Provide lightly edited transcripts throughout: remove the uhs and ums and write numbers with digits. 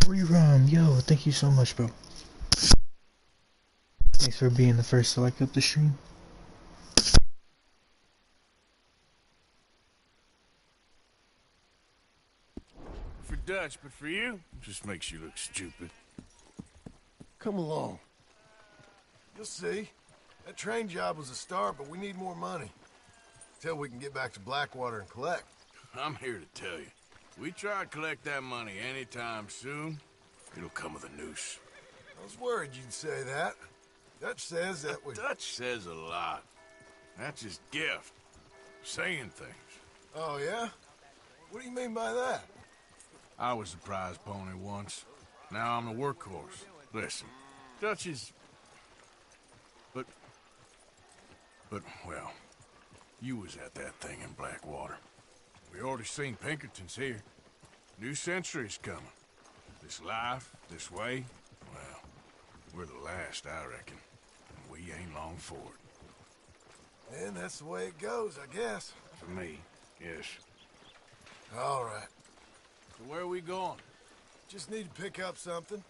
Rerum, yo, thank you so much, bro. Thanks for being the first to like up the stream. For Dutch, but for you, it just makes you look stupid. Come along. You'll see. That train job was a start, but we need more money. Till we can get back to Blackwater and collect. I'm here to tell you. We try to collect that money anytime soon, it'll come with a noose. I was worried you'd say that. Dutch says that we... Dutch says a lot. That's his gift. Saying things. Oh, yeah? What do you mean by that? I was the prize pony once. Now I'm the workhorse. Listen, Dutch is... But, well, you was at that thing in Blackwater. We already seen Pinkertons here. New century's coming. This life, this way, well, we're the last, I reckon. And we ain't long for it. And that's the way it goes, I guess. For me, yes. All right. So where are we going? Just need to pick up something.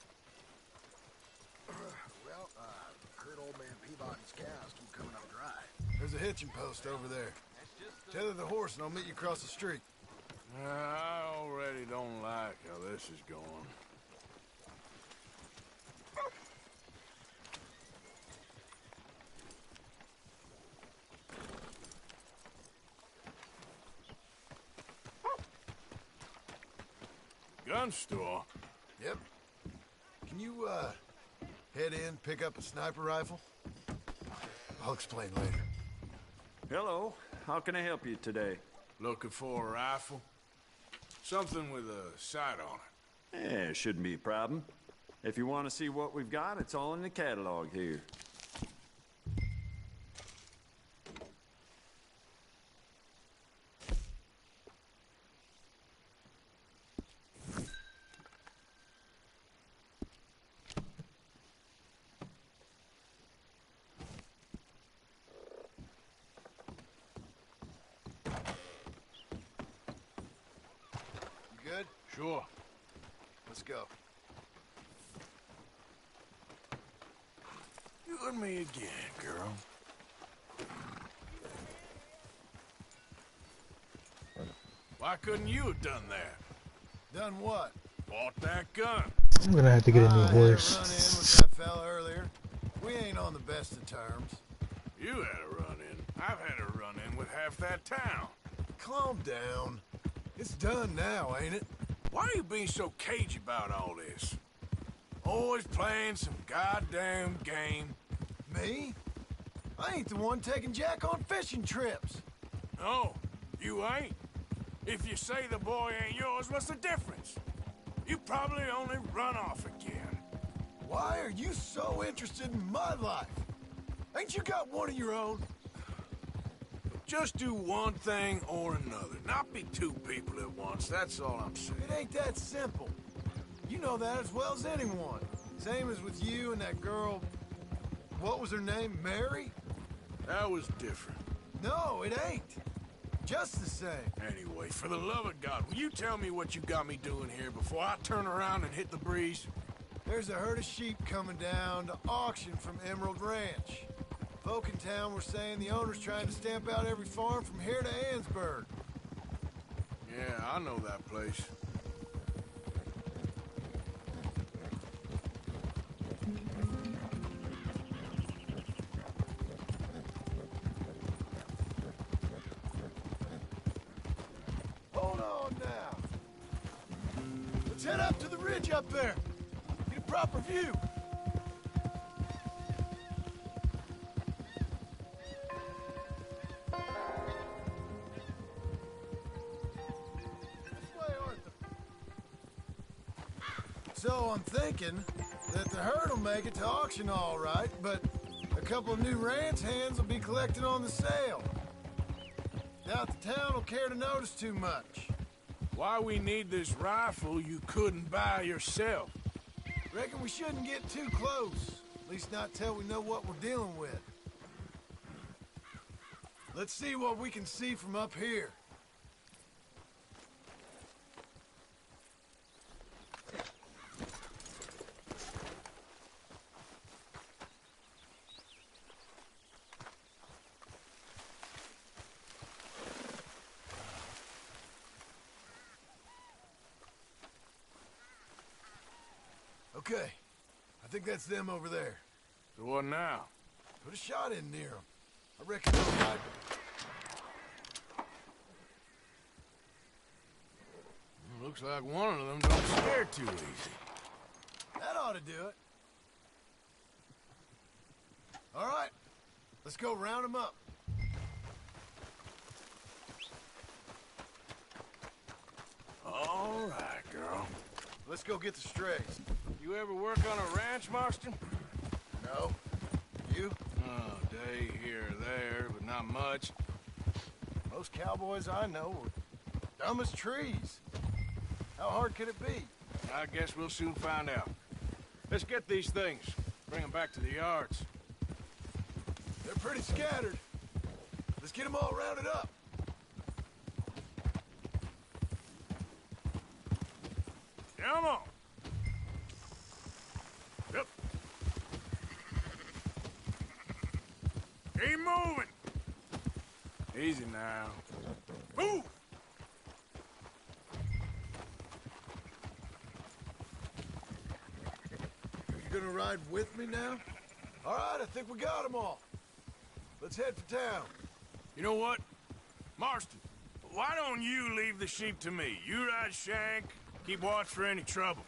Heard old man Peabody's cows keep coming up dry. There's a hitching post over there. Tether the horse and I'll meet you across the street. I already don't like how this is going. Gun store? Yep. Can you, head in, pick up a sniper rifle? I'll explain later. Hello. How can I help you today? Looking for a rifle? Something with a sight on it. Yeah, shouldn't be a problem. If you want to see what we've got, it's all in the catalog here. You good? Sure. Let's go. You and me again, girl. Why couldn't you have done that? Done what? Bought that gun. I'm gonna have to get a new I had a run in horse. with that fella earlier. We ain't on the best of terms. You had a run-in. I've had a run-in with half that town. Calm down. It's done now, ain't it? Why are you being so cagey about all this? Always playing some goddamn game. Me? I ain't the one taking Jack on fishing trips. No, you ain't. If you say the boy ain't yours, what's the difference? You probably only run off again. Why are you so interested in my life? Ain't you got one of your own? Just do one thing or another. Not be two people at once, that's all I'm saying. It ain't that simple. You know that as well as anyone. Same as with you and that girl... What was her name? Mary? That was different. No, it ain't. Just the same. Anyway, for the love of God, will you tell me what you got me doing here before I turn around and hit the breeze? There's a herd of sheep coming down to auction from Emerald Ranch. Folk in town were saying the owner's trying to stamp out every farm from here to Ansburg. Yeah, I know that place. Hold on now. Let's head up to the ridge up there. Get a proper view. This way, Arthur. So I'm thinking that the herd will make it to auction all right, but a couple of new ranch hands will be collecting on the sale. Doubt the town will care to notice too much. Why we need this rifle you couldn't buy yourself? Reckon we shouldn't get too close. At least not till we know what we're dealing with. Let's see what we can see from up here. Okay. I think that's them over there. So what now? Put a shot in near them. I reckon they'll like it. Looks like one of them don't scare too easy. That ought to do it. All right. Let's go round them up. All right, girl. Let's go get the strays. You ever work on a ranch, Marston? No? You? Oh, day here or there, but not much. Most cowboys I know are dumb as trees. How hard could it be? I guess we'll soon find out. Let's get these things. Bring them back to the yards. They're pretty scattered. Let's get them all rounded up. Come on. Yep. Keep moving. Easy now. Move! You gonna ride with me now? All right, I think we got them all. Let's head for town. You know what? Marston, why don't you leave the sheep to me? You ride Shank, keep watch for any trouble.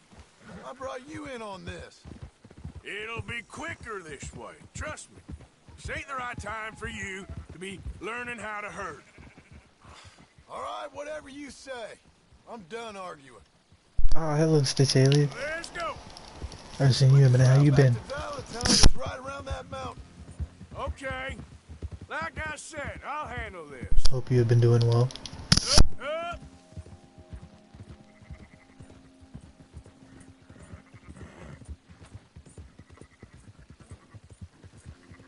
I brought you in on this. It'll be quicker this way. Trust me. This ain't the right time for you to be learning how to herd. All right, whatever you say. I'm done arguing. Oh, hello, Stitch Alien. Let's go. I haven't seen you in a minute. How you been? Back to Valentine is right around that mountain. Okay. Like I said, I'll handle this. Hope you have been doing well. Up.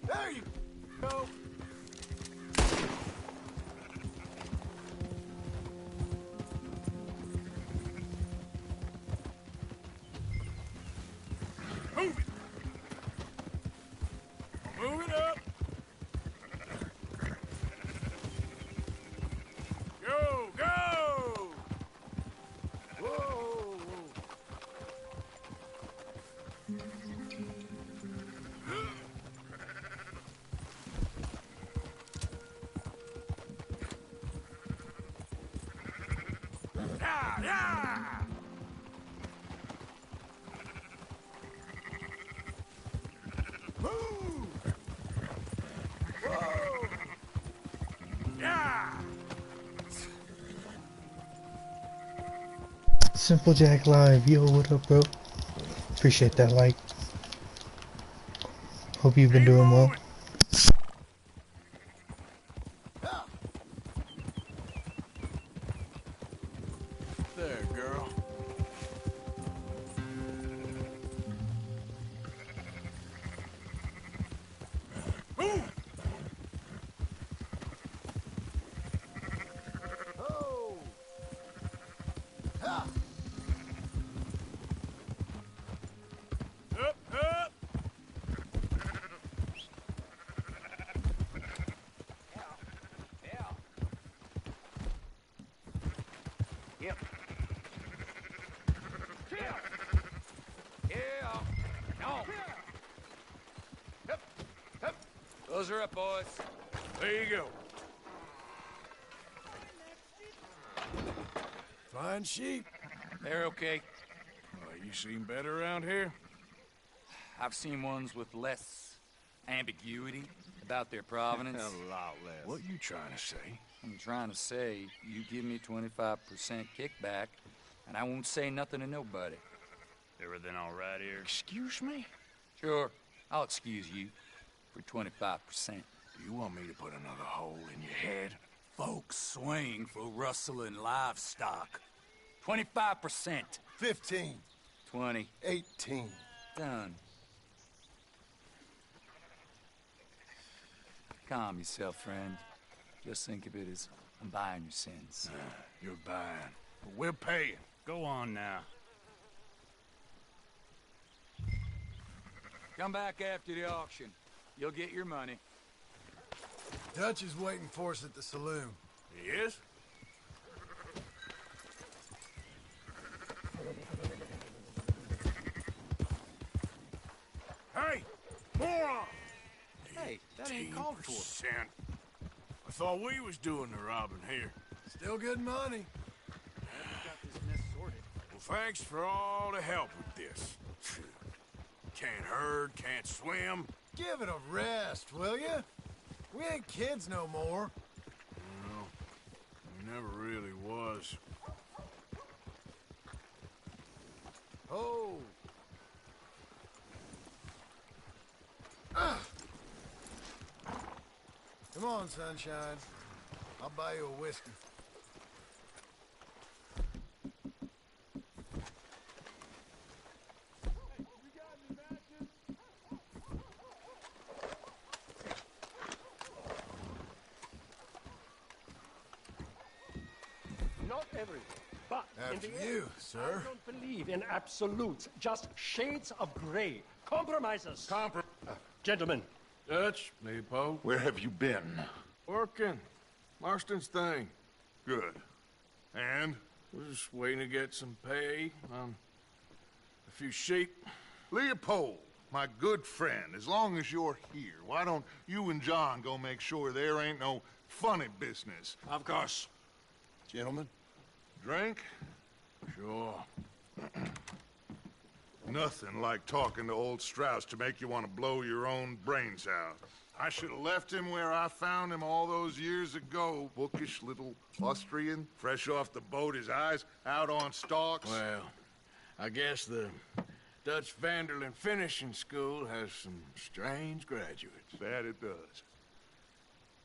There you go. Move it. Move it up. Go, go. Whoa. Yeah, yeah. Move. Whoa. Yeah. Simple Jack Live. Yo, what up, bro? Appreciate that like. Hope you've been Keep doing well. moving. Ah. There, girl. Move. Oh. Ha. Up, up. Yep. Yeah. No. Those are up, boys. There you go. Fine sheep. They're okay. You seem better around here? I've seen ones with less ambiguity about their provenance. A lot less. What you trying to say? I'm trying to say, you give me 25% kickback, and I won't say nothing to nobody. Everything all right here? Excuse me? Sure, I'll excuse you for 25%. You want me to put another hole in your head? Folks swing for rustling livestock. 25%. 15. 20. 18. Done. Calm yourself, friend. Just think of it as I'm buying your sins. You're buying, but we're paying. Go on now. Come back after the auction. You'll get your money. Dutch is waiting for us at the saloon. He is? Hey! Moron! Hey, that ain't called for. 18%. I thought we was doing the robbing here. Still good money. Well, thanks for all the help with this. Can't herd, can't swim. Give it a rest, will ya? We ain't kids no more. No, we never really was. Oh. Come on, sunshine. I'll buy you a whiskey. Not everyone, but in After the you, end, sir. I don't believe in absolutes, just shades of gray. Compromises. Gentlemen, Dutch, Leopold. Where have you been? Working. Marston's thing. Good. And? We're just waiting to get some pay on a few sheep. Leopold, my good friend, as long as you're here, why don't you and John go make sure there ain't no funny business? Of course. Gentlemen, drink? Sure. Nothing like talking to old Strauss to make you want to blow your own brains out. I should have left him where I found him all those years ago. Bookish little Austrian, fresh off the boat, his eyes out on stalks. Well, I guess the Dutch Vanderlyn Finishing School has some strange graduates. That it does.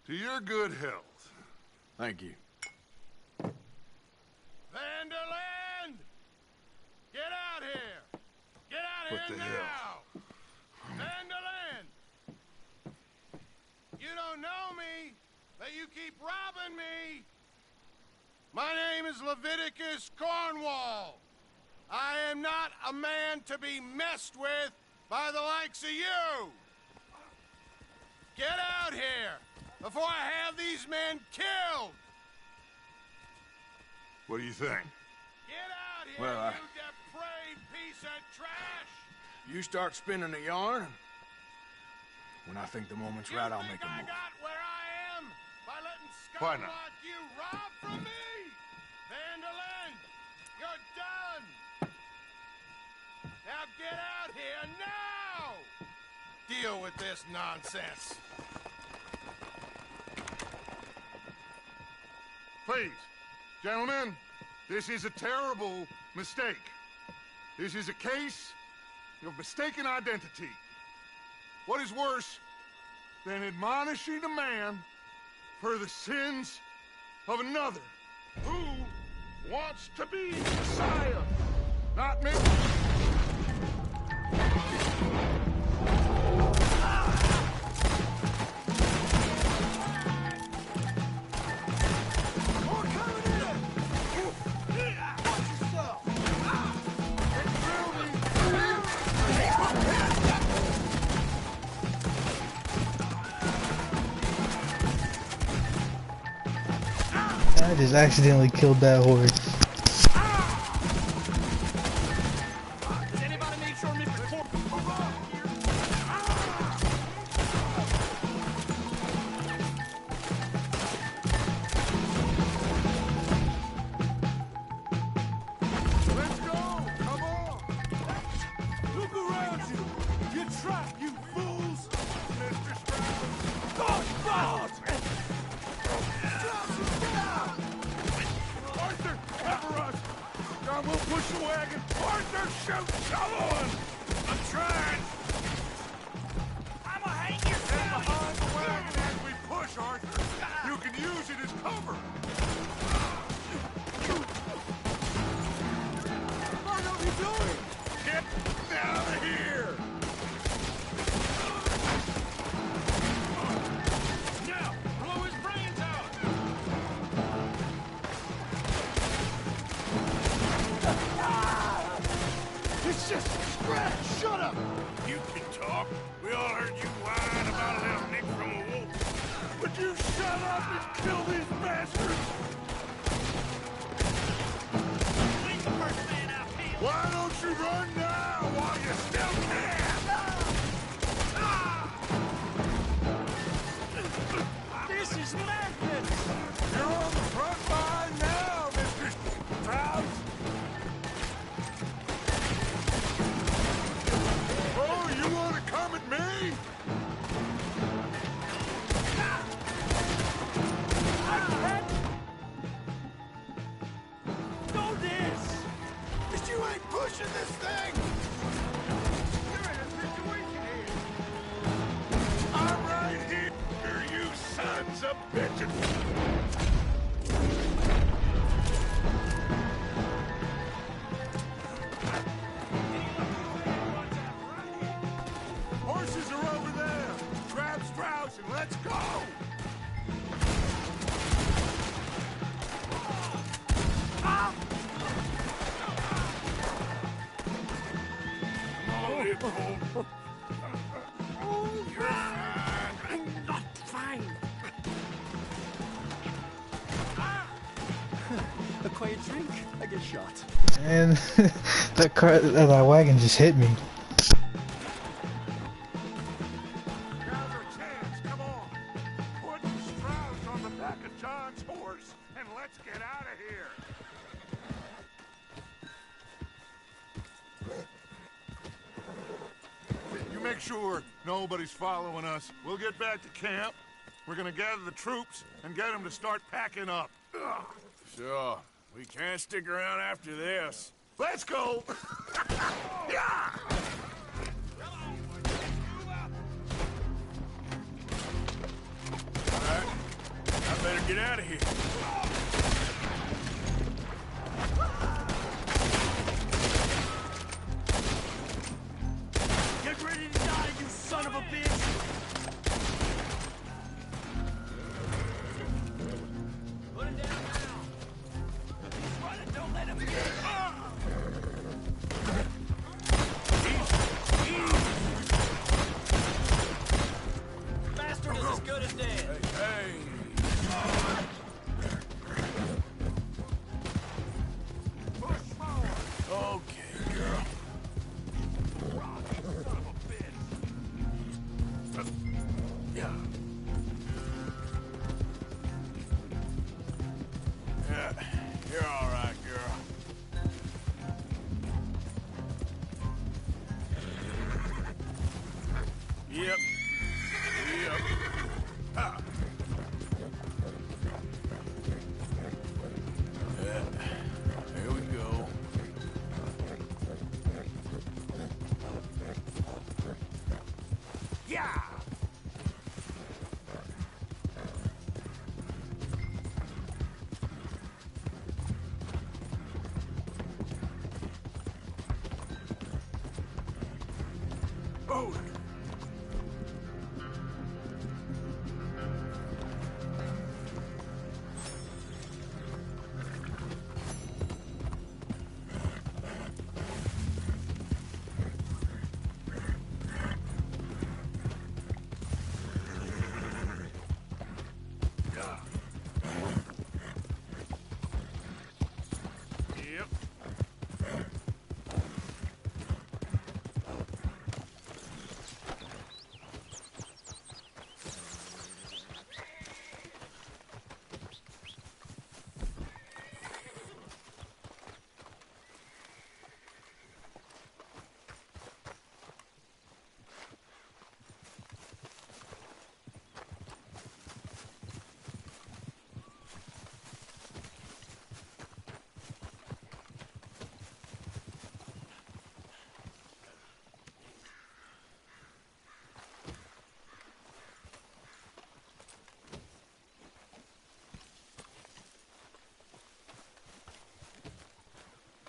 To your good health. Thank you. Vanderland! Get out here! Get out What here the now! hell? Vanderland! You don't know me, but you keep robbing me! My name is Leviticus Cornwall. I am not a man to be messed with by the likes of you! Get out here before I have these men killed! What do you think? Get out here, Well, you depraved piece of trash! You start spinning the yarn. When I think the moment's right, I'll make a I move. got where I am by letting Why scum not? like you rob from me? Vanderlyn, you're done! Now get out here now! Deal with this nonsense. Please, gentlemen, this is a terrible mistake. This is a case of mistaken identity. What is worse than admonishing a man for the sins of another who wants to be Messiah, not me? I just accidentally killed that horse. does anybody make sure Mr. Let's go! Come on! Look around you! You're trapped, you fools! Mr. Strauss! Arthur, cover us! John, we'll push the wagon! Arthur, shoot! Come on! I'm trying! I'ma hang you! Get behind the wagon as we push, Arthur! You can use it as cover! What are you doing? Get out of here! Now, blow his brains out! It's just a scratch! Shut up! You can talk. We all heard you whine about a little nick from a wolf. Would you shut up and kill these bastards? Leave the first man out here! Why don't you run now while you still can? Horses are over there. Grab Strauss and let's go. I'm not fine. A quiet drink, I get shot. And that wagon just hit me. Now's our chance. Come on. Put Strauss on the back of John's horse and let's get out of here. You make sure nobody's following us. We'll get back to camp. We're gonna gather the troops and get them to start packing up. Ugh. Sure. We can't stick around after this. Let's go! Yeah! All right. I better get out of here. Get ready to die, you son of a bitch! Put it down now. He's running, don't let him get. Bastard is as good as dead. Hey. Okay, girl. Yeah. Yeah, you're all right, girl. Yep. Yep. Ha. Yeah. Here we go. Yeah. Oh. Yep.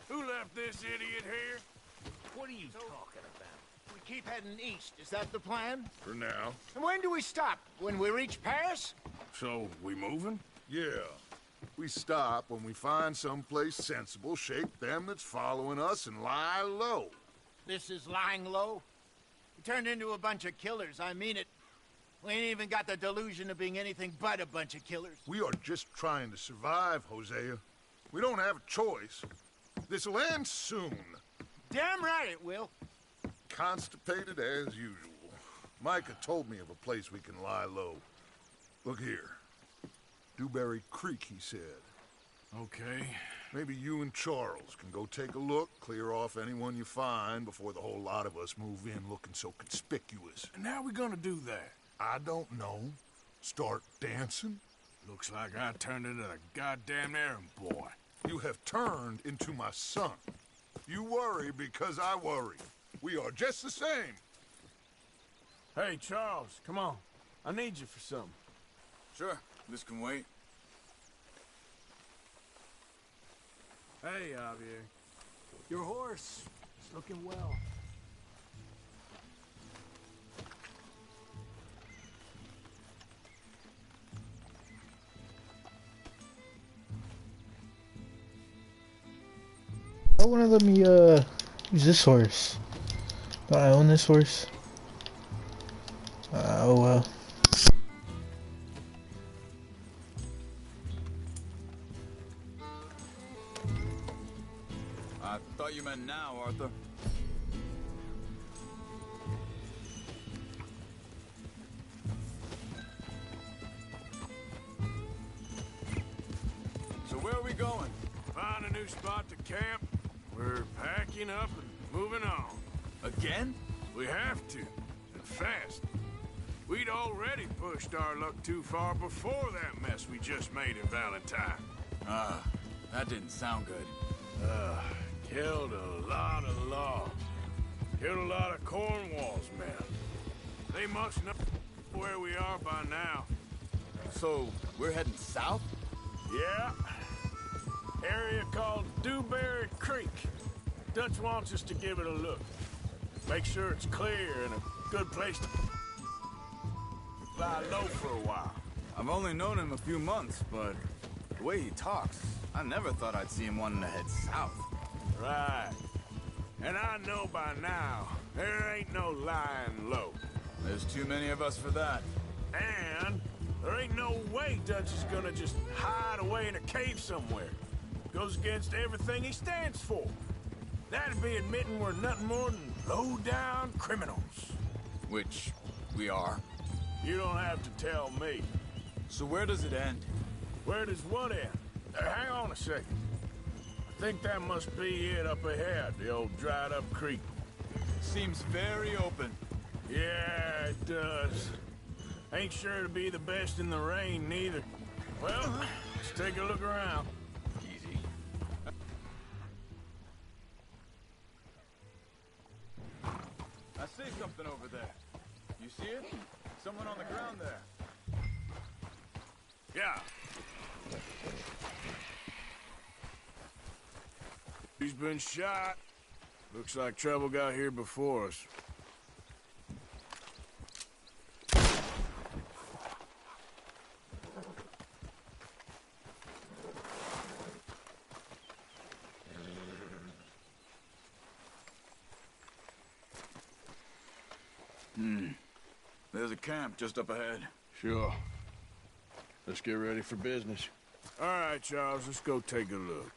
Who left this idiot here? What are you talking about? We keep heading east. Is that the plan? For now. And when do we stop? When we reach Paris? So, we moving? Yeah. We stop when we find someplace sensible, shake them that's following us, and lie low. This is lying low? We turned into a bunch of killers, I mean it. We ain't even got the delusion of being anything but a bunch of killers. We are just trying to survive, Hosea. We don't have a choice. This'll end soon. Damn right it will. Constipated as usual. Micah told me of a place we can lie low. Look here. Dewberry Creek, he said. Okay. Maybe you and Charles can go take a look, clear off anyone you find before the whole lot of us move in looking so conspicuous. And how we gonna do that? I don't know. Start dancing? Looks like I turned into the goddamn errand boy. You have turned into my son. You worry because I worry. We are just the same. Hey, Charles, come on. I need you for something. Sure. This can wait. Hey, Javier. Your horse is looking well. I want to let me use this horse. Do I own this horse? Oh well. I thought you meant now, Arthur. So where are we going? Find a new spot to camp. We're packing up and moving on. Again? We have to, and fast. We'd already pushed our luck too far before that mess we just made in Valentine. That didn't sound good. Killed a lot of logs. Killed a lot of Cornwall's men. They must know where we are by now. So, we're heading south? Yeah. Area called Dewberry Creek. Dutch wants us to give it a look. Make sure it's clear and a good place to lie low for a while. I've only known him a few months, but the way he talks, I never thought I'd see him wanting to head south. Right. And I know by now, there ain't no lying low. There's too many of us for that. And there ain't no way Dutch is gonna just hide away in a cave somewhere. Goes against everything he stands for. That'd be admitting we're nothing more than low-down criminals. Which we are. You don't have to tell me. So where does it end? Where does what end? Hang on a second. I think that must be it up ahead, the old dried-up creek. Seems very open. Yeah, it does. Ain't sure to be the best in the rain, neither. Well, let's take a look around. Easy. I see something over there. You see it? Someone on the ground there. Yeah. He's been shot. Looks like trouble got here before us. There's a camp just up ahead. Sure. Let's get ready for business. All right, Charles, let's go take a look.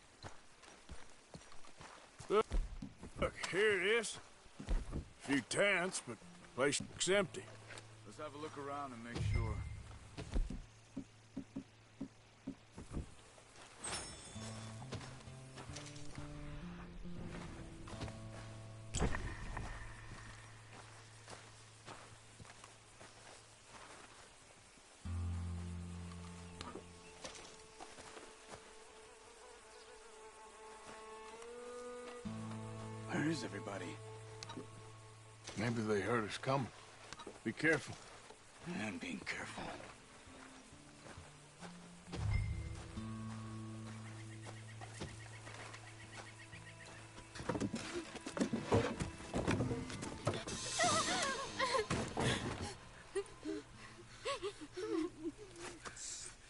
Look, here it is. A few tents, but the place looks empty. Let's have a look around and make sure. Where is everybody? Maybe they heard us coming. Be careful. I'm being careful.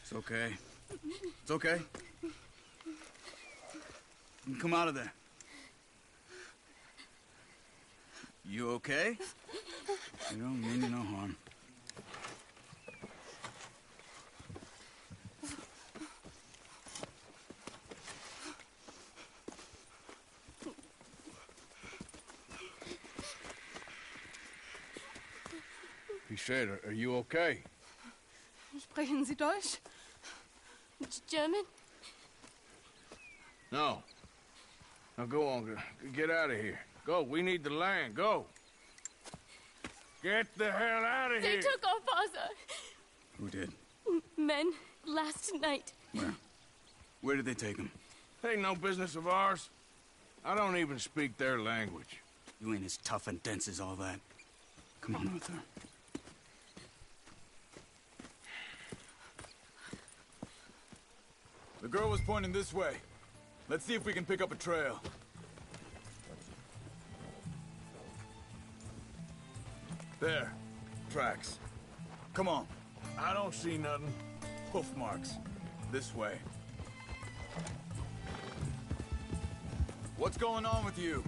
It's okay. It's okay. You can come out of there. You okay? You don't mean you no harm. He said, are you okay? Sprechen Sie Deutsch? German? No. Now go on, get out of here. Go, we need the land, go. Get the hell out of They here. took our father. Who did? Men, last night. Where? Where did they take him? Ain't no business of ours. I don't even speak their language. You ain't as tough and dense as all that. Come on, Arthur. The girl was pointing this way. Let's see if we can pick up a trail. There. Tracks. Come on. I don't see nothing. Hoof marks. This way. What's going on with you?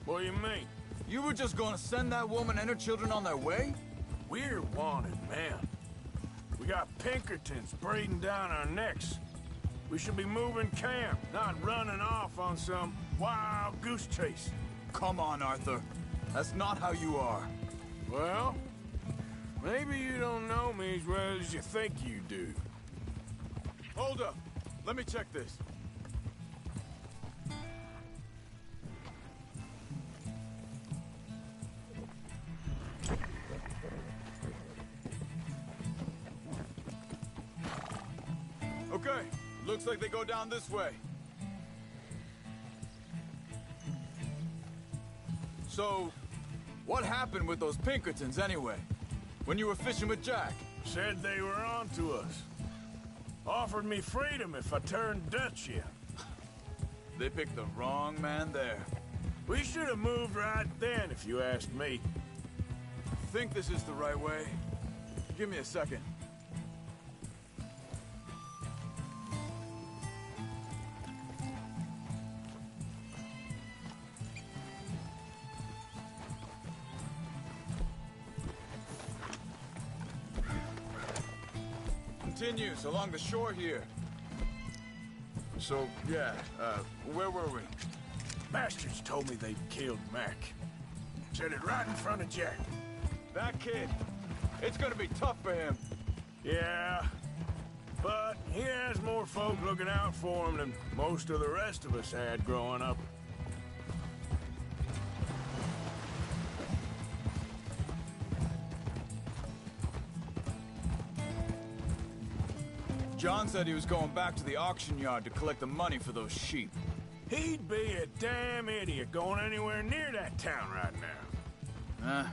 What do you mean? You were just gonna send that woman and her children on their way? We're wanted, man. We got Pinkertons breathing down our necks. We should be moving camp, not running off on some wild goose chase. Come on, Arthur. That's not how you are. Well, maybe you don't know me as well as you think you do. Hold up. Let me check this. Okay, looks like they go down this way. So, what happened with those Pinkertons anyway? When you were fishing with Jack? Said they were on to us. Offered me freedom if I turned Dutch in. They picked the wrong man there. We should have moved right then, if you asked me. Think this is the right way? Give me a second. Continues along the shore here. So, yeah, where were we? Bastards told me they'd killed Mac. Said it right in front of Jack. That kid, it's gonna be tough for him. Yeah, but he has more folk looking out for him than most of the rest of us had growing up. John said he was going back to the auction yard to collect the money for those sheep. He'd be a damn idiot going anywhere near that town right now.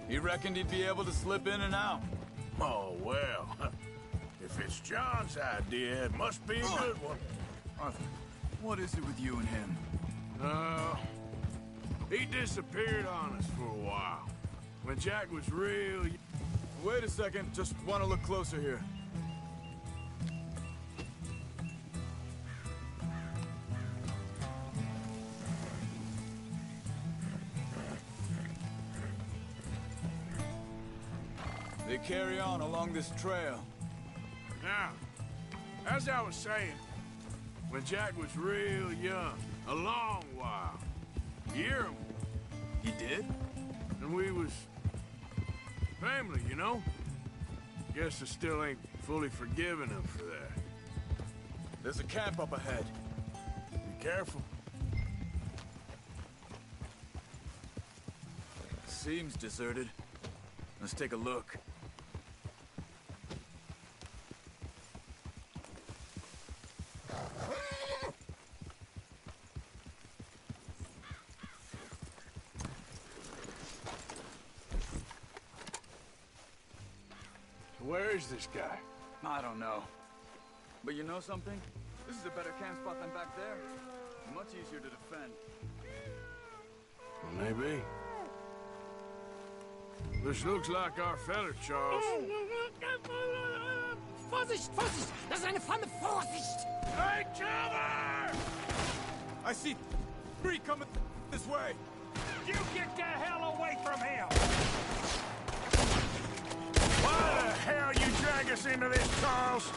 He reckoned he'd be able to slip in and out. Oh, well. If it's John's idea, it must be a good one. Arthur, what is it with you and him? He disappeared on us for a while. When Jack was real... Wait a second, just want to look closer here. They carry on along this trail. Now, as I was saying, when Jack was real young, a long while, you hear him? He did? And we was family, you know? Guess I still ain't fully forgiven him for that. There's a camp up ahead. Be careful. Seems deserted. Let's take a look. Where is this guy? I don't know. But you know something? This is a better camp spot than back there. Much easier to defend. Well, maybe. This looks like our fella, Charles. Vorsicht, Vorsicht! Das ist eine Falle! Vorsicht! Hey, cover! I see 3 coming this way. You get the hell away from him! Why the hell you drag us into this, Charles?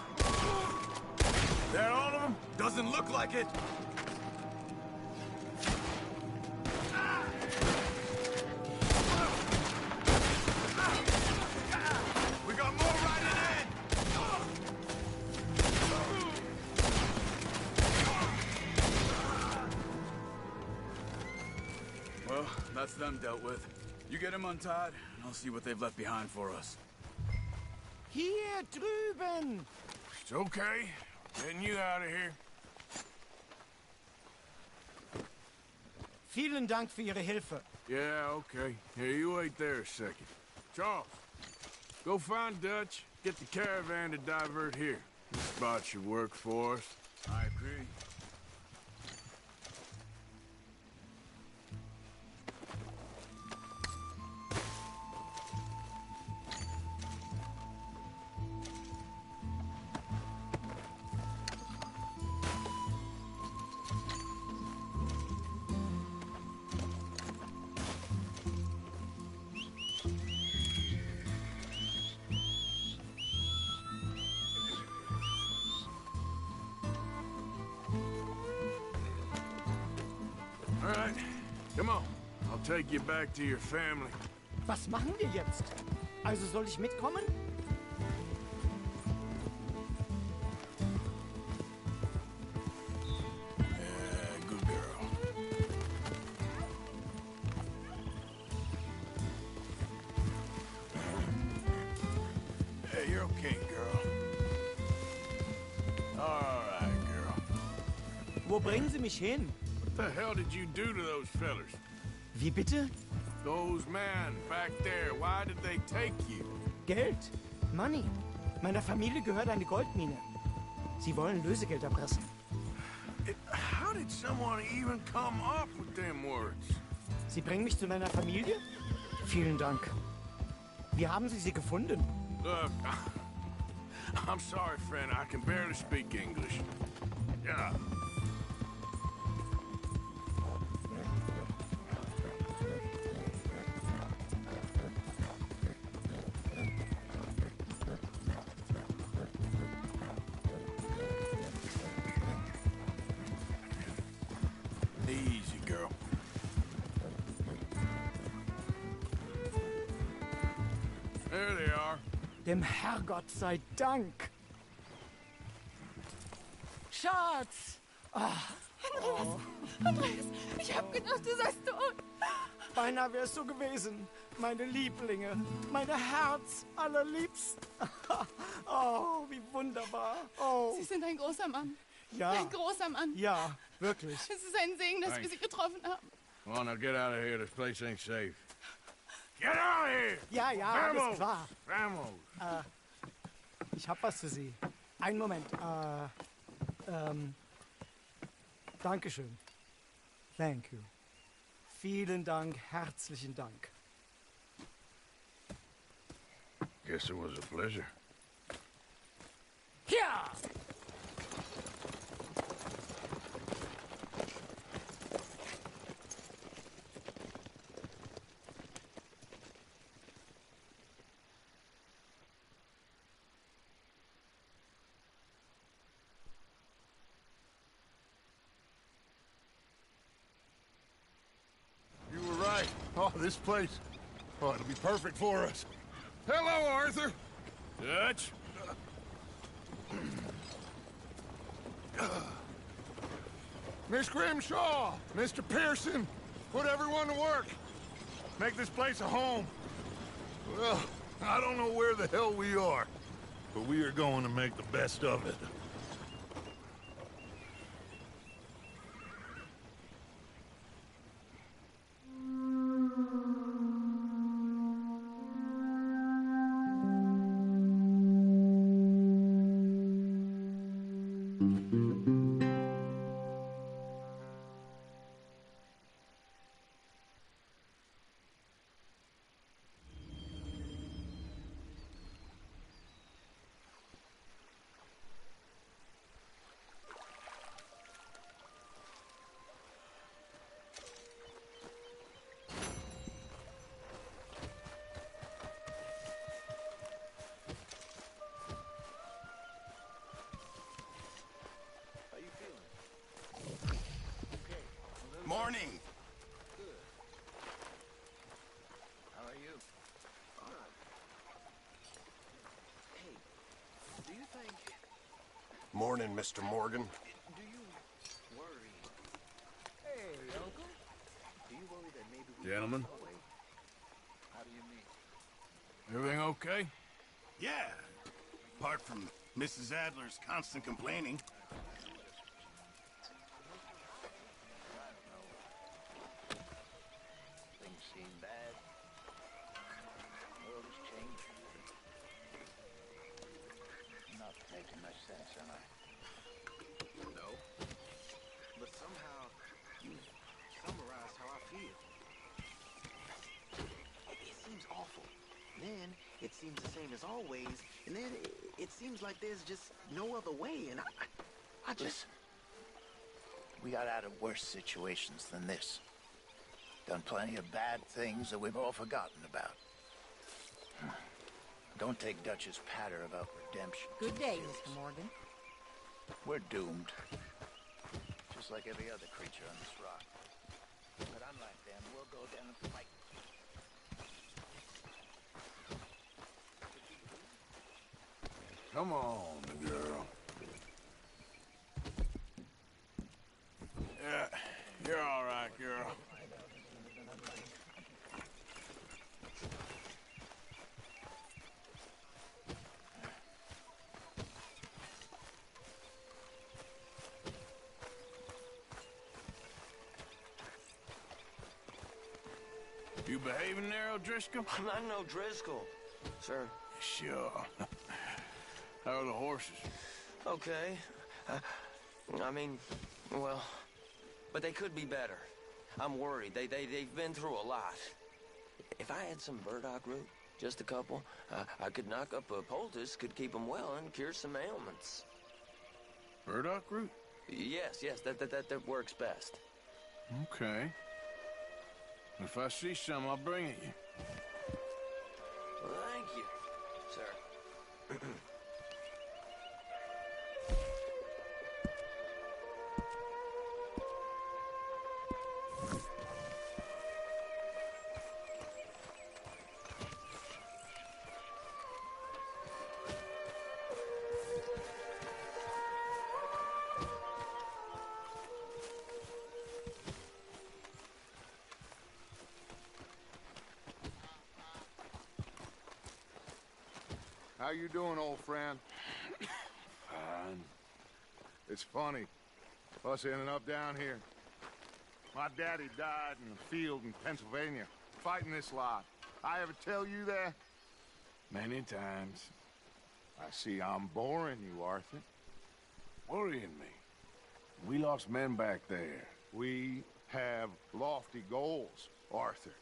That all of them? Doesn't look like it. We got more riding in. Well, that's them dealt with. You get them untied, and I'll see what they've left behind for us. Hier drüben! It's okay. Getting you out of here. Vielen Dank für Ihre Hilfe. Yeah, okay. Here, you wait there a second. Charles, go find Dutch, get the caravan to divert here. This spot should work for us. I agree. All right, come on. I'll take you back to your family. Was machen wir jetzt? Also soll ich mitkommen? Yeah, good girl. Hey, you're okay, girl. All right, girl. Wo bringen Sie mich hin? What the hell did you do to those fellers? Wie bitte? Those men back there, why did they take you? Geld. Money. Meiner Familie gehört eine Goldmine. Sie wollen Lösegeld erpressen. How did someone even come up with them words? Sie bringen mich zu meiner Familie? Vielen Dank. Wie haben Sie sie gefunden? Look, I'm sorry, friend. I can barely speak English. Yeah. Easy, girl. There they are. Dem Herrgott sei Dank. Schatz! Andreas, ich hab gedacht, du seist tot. Beinahe wär's so gewesen. Meine Lieblinge, meine Herz allerliebsten. Oh, wie wunderbar. Oh. Sie sind ein großer Mann. Ja. Ein großer Mann. Ja, wirklich. Es ist ein Segen, dass wir Sie getroffen haben. Come on, now get out of here. This place ain't safe. Get out of here! Ja, ja, Vamos! alles klar. Vamos! Ich hab was für Sie. Einen Moment. Dankeschön. Thank you. Vielen Dank, herzlichen Dank. Guess it was a pleasure. Ja! You were right. Oh, this place. Oh, it'll be perfect for us. Hello, Arthur. Dutch? Miss Grimshaw, Mr. Pearson, put everyone to work. Make this place a home. Well, I don't know where the hell we are, but we are going to make the best of it. Morning. Good. How are you? Hey, do you think... Morning, Mr. Morgan. Do you worry... Hey, Uncle. Do you worry that maybe we... Gentlemen. Away? How do you mean? Everything okay? Yeah. Apart from Mrs. Adler's constant complaining. Things seem bad. The world has changed. Not not making much sense, am I? No. But somehow, you summarized how I feel. It seems awful. Then, it seems the same as always. And then, it seems like there's just no other way. And I just... Listen, we got out of worse situations than this. Done plenty of bad things that we've all forgotten about. Don't take Dutch's patter about redemption. Good day, Mr. Morgan. We're doomed. Just like every other creature on this rock. But unlike them, we'll go down and fight. Come on, girl. Yeah, you're all right, girl. You behaving there, O'Driscoll? I'm not no Driscoll, sir. Sure. How are the horses? Okay. I mean, well, but they could be better. I'm worried. They've been through a lot. If I had some burdock root, just a couple, I could knock up a poultice, could keep them well, and cure some ailments. Burdock root? Yes, that works best. Okay. If I see some, I'll bring it you. Well, thank you, sir. How you doing, old friend? Fine. It's funny, us ending up down here. My daddy died in a field in Pennsylvania, fighting this lot. I ever tell you that? Many times. I see I'm boring you, Arthur. Worrying me. We lost men back there. We have lofty goals, Arthur.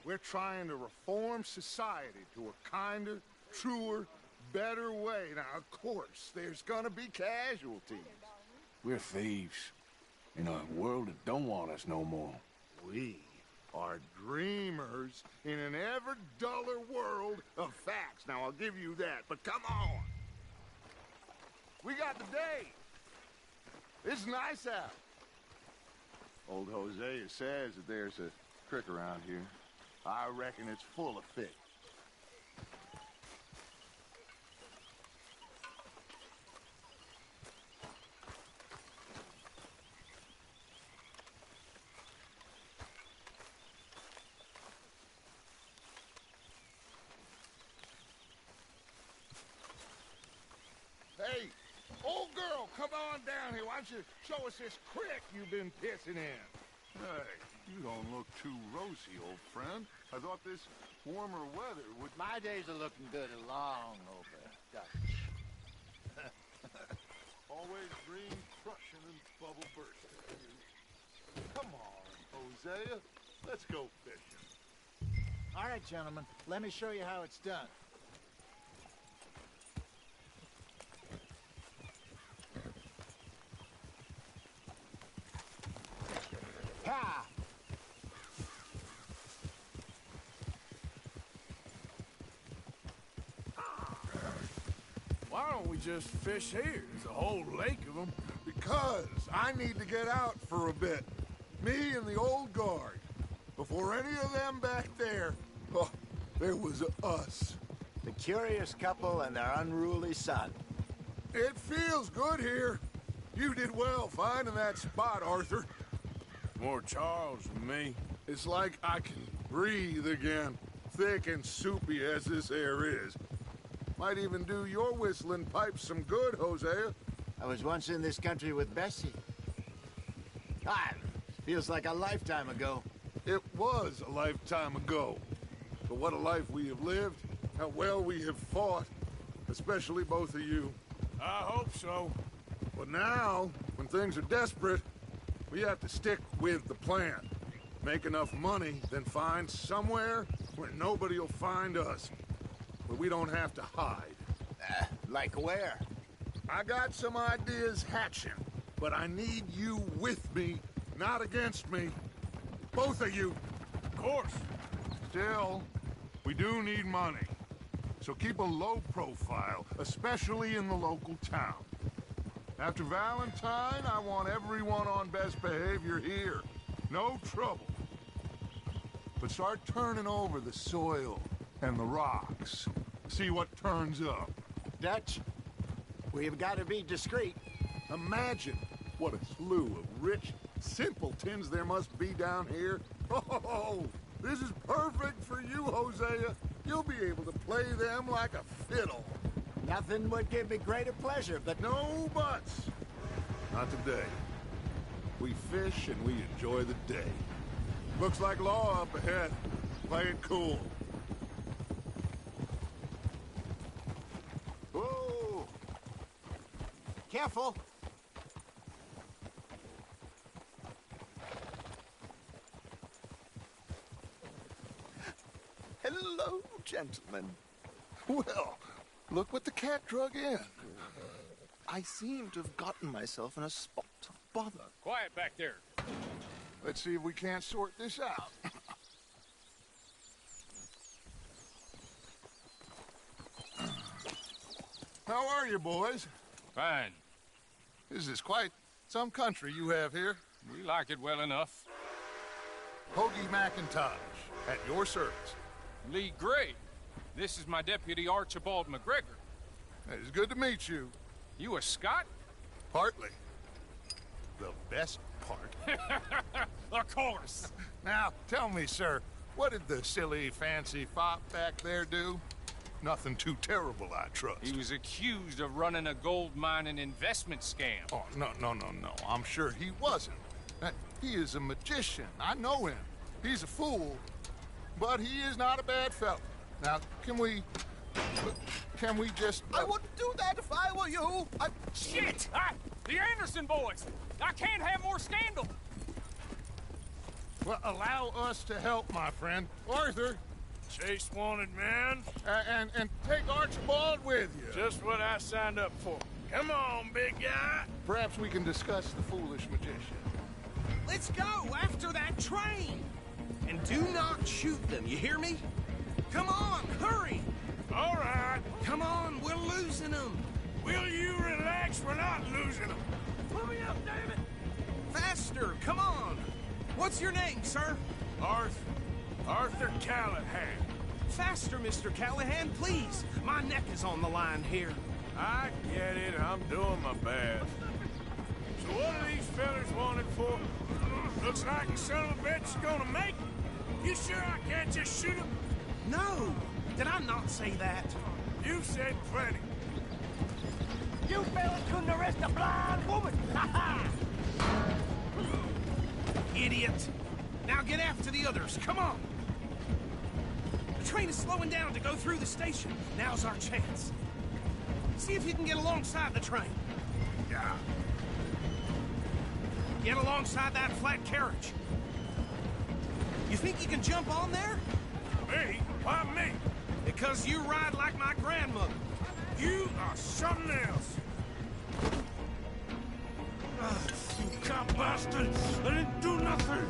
We're trying to reform society to a kinder, truer, better way. Now, of course, there's gonna be casualties. We're thieves in a world that don't want us no more. We are dreamers in an ever duller world of facts. Now, I'll give you that, but come on. We got the day. It's nice out. Old Hosea says that there's a creek around here. I reckon it's full of fish. Hey, old girl, come on down here. Why don't you show us this creek you've been pissing in? Hey, you don't look too rosy, old friend. I thought this warmer weather would... My days are looking good along over, Dutch. Always dream crushing and bubble bursting. Come on, Hosea. Let's go fishing. All right, gentlemen. Let me show you how it's done. Ha! Why don't we just fish here? There's a whole lake of them. Because I need to get out for a bit. Me and the old guard. Before any of them back there, oh, there was us. The curious couple and their unruly son. It feels good here. You did well finding that spot, Arthur. More Charles than me. It's like I can breathe again, thick and soupy as this air is. Might even do your whistling pipes some good, Hosea. I was once in this country with Bessie. Feels like a lifetime ago. It was a lifetime ago. But what a life we have lived, how well we have fought, especially both of you. I hope so. But now, when things are desperate, we have to stick with the plan. Make enough money, then find somewhere where nobody will find us. Where we don't have to hide. Like where? I got some ideas hatching, but I need you with me, not against me. Both of you. Of course. Still, we do need money. So keep a low profile, especially in the local town. After Valentine, I want everyone on best behavior here. No trouble. But start turning over the soil and the rocks. See what turns up. Dutch, we've got to be discreet. Imagine what a slew of rich simpletons there must be down here. Oh, this is perfect for you, Hosea. You'll be able to play them like a fiddle. Nothing would give me greater pleasure, but... No buts. Not today. We fish and we enjoy the day. Looks like law up ahead. Play it cool. Whoa! Careful! Hello, gentlemen. Well, look what the cat drug in. I seem to have gotten myself in a spot of bother. Quiet back there. Let's see if we can't sort this out. How are you, boys? Fine. This is quite some country you have here. We like it well enough. Hoagie McIntosh, at your service. Lee Gray. This is my deputy Archibald McGregor. It's good to meet you. You a Scot? Partly. The best part. Of course. Now, tell me, sir, what did the silly, fancy fop back there do? Nothing too terrible, I trust. He was accused of running a gold mining investment scam. Oh, no. I'm sure he wasn't. He is a magician. I know him. He's a fool, but he is not a bad fellow. Now, can we just... I wouldn't do that if I were you. Shit! The Anderson boys! I can't have more scandal! Well, allow us to help, my friend. Arthur! Chase wanted man. And take Archibald with you. Just what I signed up for. Come on, big guy. Perhaps we can discuss the foolish magician. Let's go after that train! And do not shoot them, you hear me? Come on, hurry! All right. Come on, we're losing them. Will you relax? We're not losing them. Hurry up, damn it! Faster, come on! What's your name, sir? Arthur Callahan. Faster, Mr. Callahan, please. My neck is on the line here. I get it. I'm doing my best. So what are these fellas wanted for? Looks like the son of a bitch is gonna make it. You sure I can't just shoot him? No! Did I not say that? You said plenty. You fellas couldn't arrest a blind woman! Ha ha! Idiot! Now get after the others, come on! The train is slowing down to go through the station. Now's our chance. See if you can get alongside the train. Yeah. Get alongside that flat carriage. You think you can jump on there? Me? Why me? Because you ride like my grandmother. You are something else. You cop bastard! I didn't do nothing!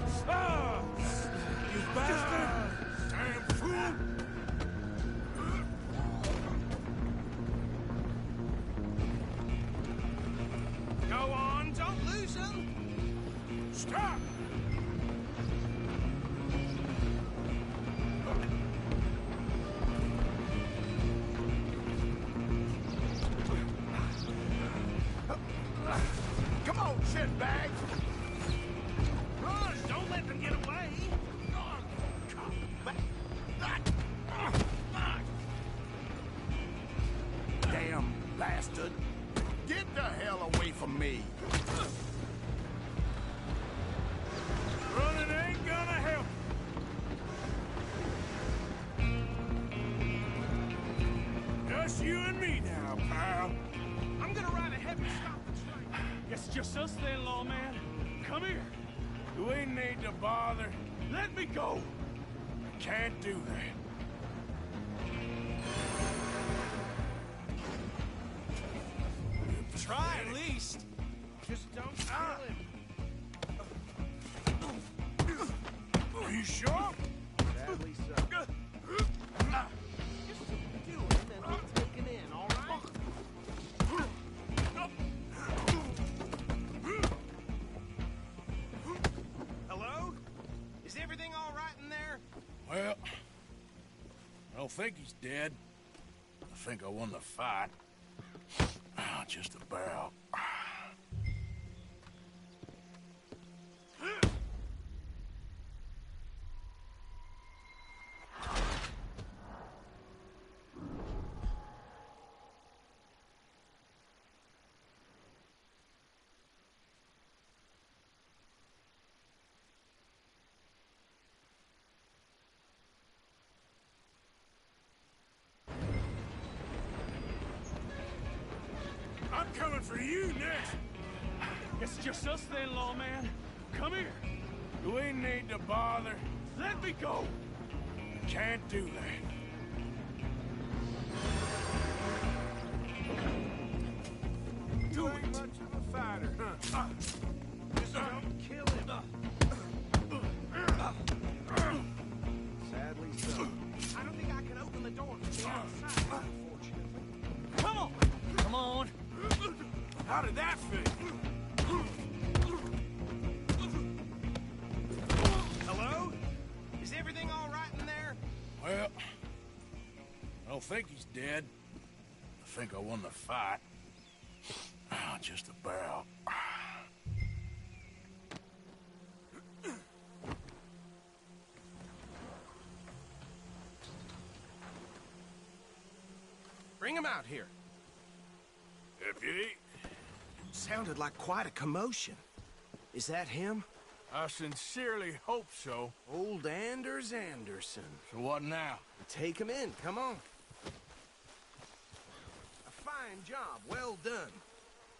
You bastard! Damn fool! Go on, don't lose him! Stop! Come on, shitbag! Run! Don't let them get away! Damn bastard! Get the hell away from me! Running ain't gonna help. Just you and me now, pal. I'm gonna Guess it's just us then, lawman. Come here. Do we need to bother? Let me go. Can't do that. Try at least. Just don't kill him. Are you sure? Sadly so. Just do him and we'll take him in, all right? Hello? Is everything all right in there? Well, I don't think he's dead. I think I won the fight. Just about. I'm coming for you next. Guess it's just us then, lawman. Come here. Do we need to bother? Let me go. Can't do that. Do ain't it. much of a fighter, huh? Just don't kill him. Sadly so. I don't think I can open the door from the outside, unfortunately. Come on. Come on. How did that fit? Hello? Is everything all right in there? Well, I don't think he's dead. I think I won the fight. Just about. Bring him out here. Deputy? Sounded like quite a commotion. Is that him? I sincerely hope so. Old Anders Anderson. So what now? Take him in, come on. A fine job, well done.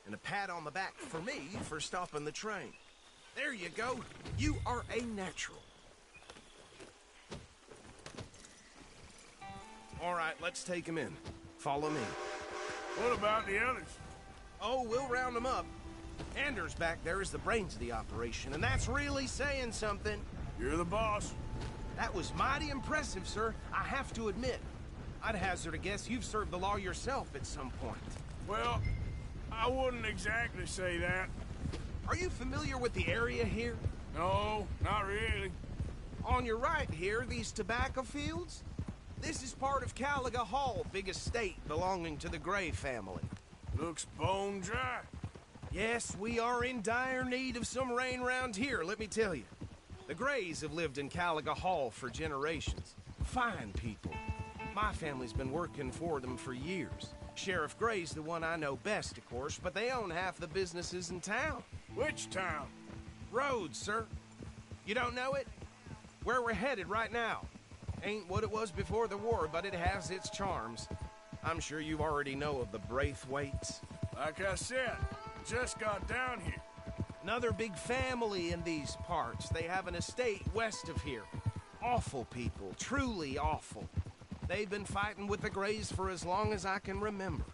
And a pat on the back for me for stopping the train. There you go. You are a natural. All right, let's take him in. Follow me. What about the others? Oh, we'll round them up. Anders back there is the brains of the operation, and that's really saying something. You're the boss. That was mighty impressive, sir. I have to admit. I'd hazard a guess you've served the law yourself at some point. Well, I wouldn't exactly say that. Are you familiar with the area here? No, not really. On your right here, these tobacco fields? This is part of Caliga Hall, big estate belonging to the Gray family. Looks bone dry. Yes, we are in dire need of some rain round here, let me tell you. The Grays have lived in Caliga Hall for generations. Fine people. My family's been working for them for years. Sheriff Gray's the one I know best, of course, but they own half the businesses in town. Which town? Rhodes, sir. You don't know it? Where we're headed right now. Ain't what it was before the war, but it has its charms. I'm sure you already know of the Braithwaites. Like I said, just got down here. Another big family in these parts. They have an estate west of here. Awful people, truly awful. They've been fighting with the Grays for as long as I can remember.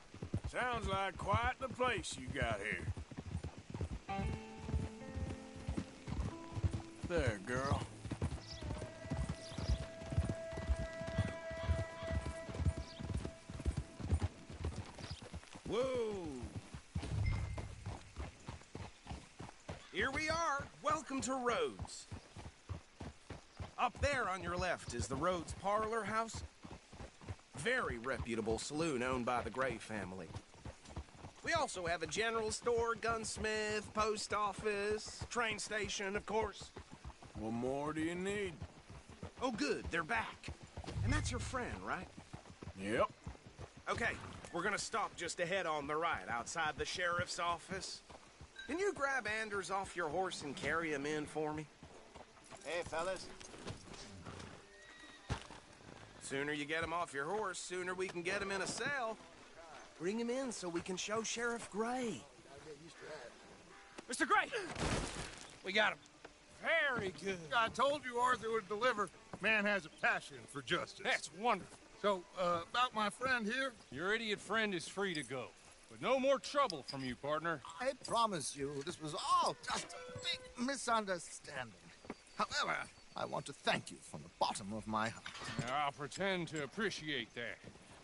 Sounds like quite the place you got here. There, girl. Whoa! Here we are. Welcome to Rhodes. Up there on your left is the Rhodes Parlor House. Very reputable saloon owned by the Gray family. We also have a general store, gunsmith, post office, train station, of course. What more do you need? Oh, good. They're back. And that's your friend, right? Yep. Okay, we're gonna stop just ahead on the right, outside the sheriff's office. Can you grab Anders off your horse and carry him in for me? Hey, fellas. Sooner you get him off your horse, sooner we can get him in a cell. Bring him in so we can show Sheriff Gray. Mr. Gray! We got him. Very good. I told you Arthur would deliver. Man has a passion for justice. That's wonderful. So, about my friend here? Your idiot friend is free to go. But no more trouble from you, partner. I promise you, this was all just a big misunderstanding. However, I want to thank you from the bottom of my heart. I'll pretend to appreciate that.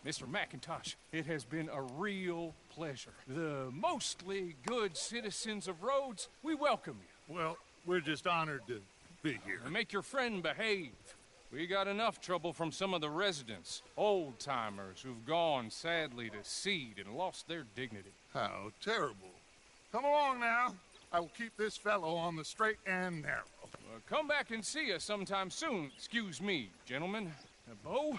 Mr. McIntosh, it has been a real pleasure. The mostly good citizens of Rhodes, we welcome you. Well, we're just honored to be here. And make your friend behave. We got enough trouble from some of the residents, old-timers who've gone, sadly, to seed and lost their dignity. How terrible. Come along now. I will keep this fellow on the straight and narrow. Come back and see us sometime soon. Excuse me, gentlemen. Bo,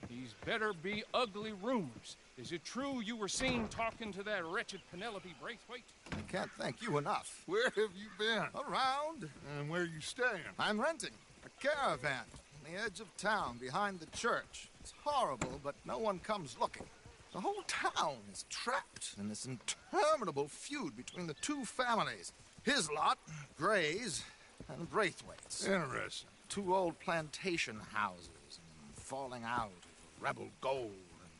these better be ugly rumors. Is it true you were seen talking to that wretched Penelope Braithwaite? I can't thank you enough. Where have you been? Around. And where are you staying? I'm renting a caravan on the edge of town behind the church. It's horrible, but no one comes looking. The whole town is trapped in this interminable feud between the two families. His lot, Gray's, and Braithwaite's. Interesting. Two old plantation houses, and falling out of rebel gold,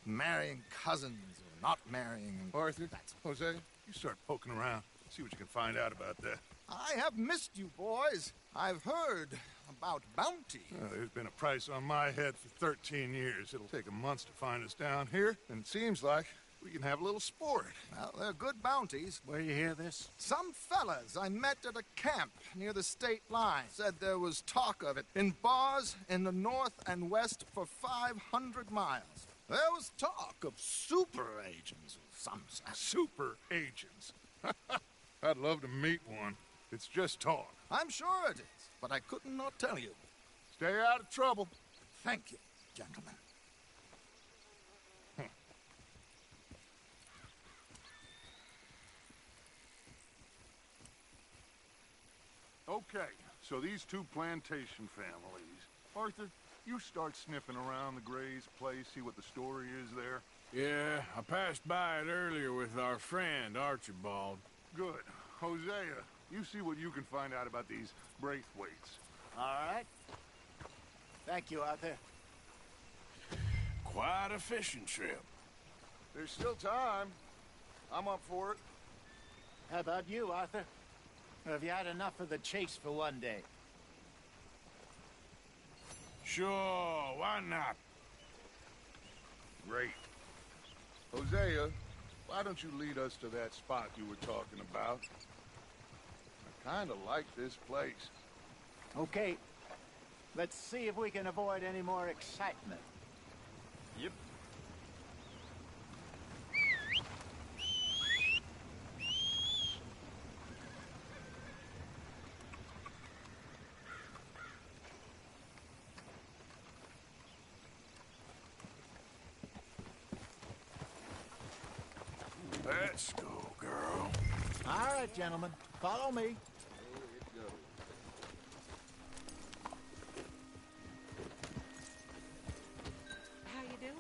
and marrying cousins or not marrying. And Arthur, Jose, you start poking around. See what you can find out about that. I have missed you, boys. I've heard about bounty. There's been a price on my head for 13 years. It'll take a month to find us down here, and it seems like we can have a little sport. Well, they're good bounties. Where you hear this? Some fellas I met at a camp near the state line said there was talk of it in bars in the north and west for 500 miles. There was talk of super agents of some sort. Super agents? I'd love to meet one. It's just talk. I'm sure it is, but I couldn't not tell you. Stay out of trouble. Thank you, gentlemen. Okay, so these two plantation families. Arthur, you start sniffing around the Gray's place, see what the story is there. Yeah, I passed by it earlier with our friend, Archibald. Good. Hosea, you see what you can find out about these Braithwaites. All right. Thank you, Arthur. Quite a fishing trip. There's still time. I'm up for it. How about you, Arthur? Or have you had enough of the chase for one day? Sure, why not? Great. Hosea, why don't you lead us to that spot you were talking about? I kind of like this place. Okay. Let's see if we can avoid any more excitement. Yep. Let's go, girl. All right, gentlemen. Follow me. How you doing?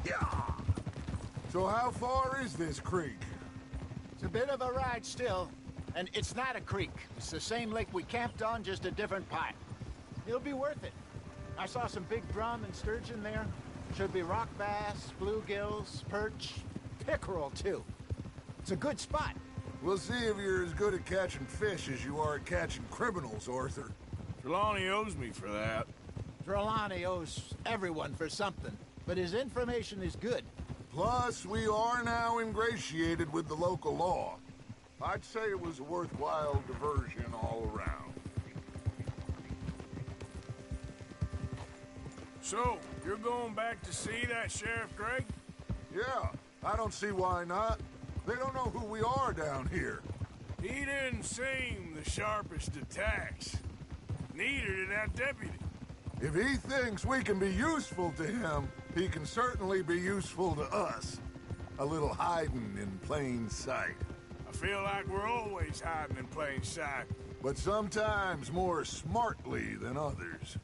Yeah. So how far is this creek? It's a bit of a ride still. And it's not a creek. It's the same lake we camped on, just a different part. It'll be worth it. I saw some big drum and sturgeon there. Should be rock bass, bluegills, perch, pickerel, too. It's a good spot. We'll see if you're as good at catching fish as you are at catching criminals, Arthur. Trelawney owes me for that. Trelawney owes everyone for something, but his information is good. Plus, we are now ingratiated with the local law. I'd say it was a worthwhile diversion all around. So, you're going back to see that Sheriff Gregg? Yeah, I don't see why not. They don't know who we are down here. He didn't seem the sharpest attacks. Neither did that deputy. If he thinks we can be useful to him, he can certainly be useful to us. A little hiding in plain sight. I feel like we're always hiding in plain sight. But sometimes more smartly than others.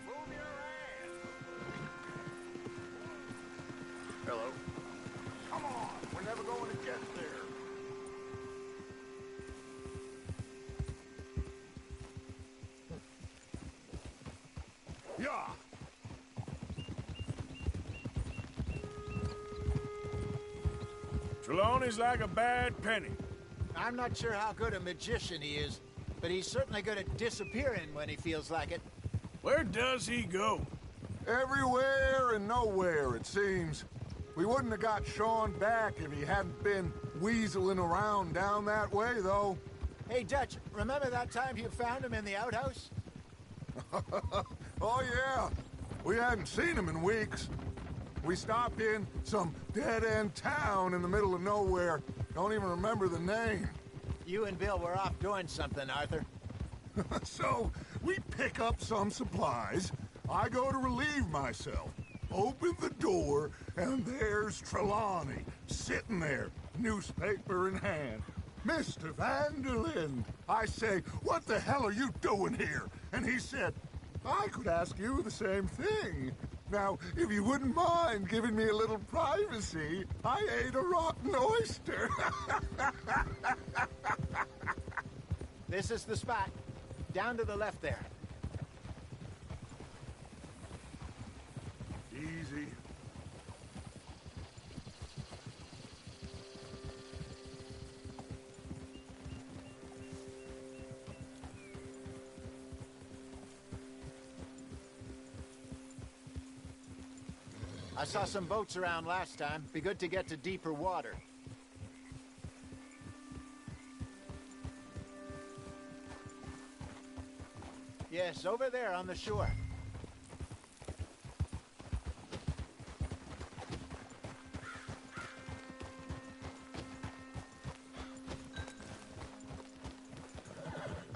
Move your get there. Yeah. Trelawney's like a bad penny. I'm not sure how good a magician he is, but he's certainly good at disappearing when he feels like it. Where does he go? Everywhere and nowhere, it seems. We wouldn't have got Sean back if he hadn't been weaseling around down that way, though. Hey, Dutch, remember that time you found him in the outhouse? Oh, yeah. We hadn't seen him in weeks. We stopped in some dead-end town in the middle of nowhere. Don't even remember the name. You and Bill were off doing something, Arthur. So, we pick up some supplies. I go to relieve myself. Open the door, and there's Trelawney, sitting there, newspaper in hand. Mr. Van der Linde. I say, what the hell are you doing here? And he said, I could ask you the same thing. Now, if you wouldn't mind giving me a little privacy, I ate a rotten oyster. This is the spot. Down to the left there. Easy. I saw some boats around last time. Be good to get to deeper water. Yes, over there on the shore.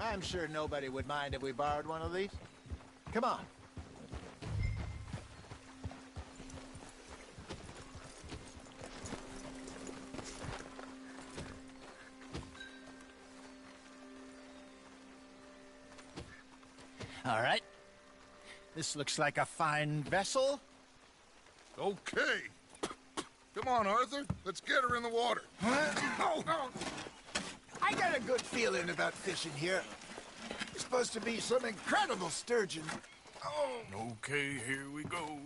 I'm sure nobody would mind if we borrowed one of these. Come on. All right. This looks like a fine vessel. Okay. Come on, Arthur. Let's get her in the water. Oh. I got a good feeling about fishing here. It's supposed to be some incredible sturgeon. Oh. Okay, here we go.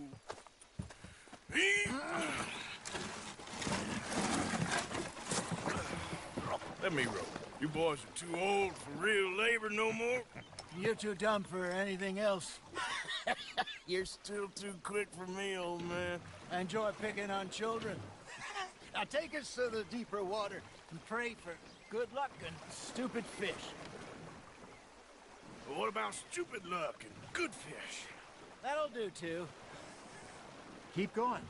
Let me row. You boys are too old for real labor no more. You're too dumb for anything else. You're still too quick for me, old man. I enjoy picking on children. Now take us to the deeper water and pray for good luck and stupid fish. But what about stupid luck and good fish? That'll do, too. Keep going.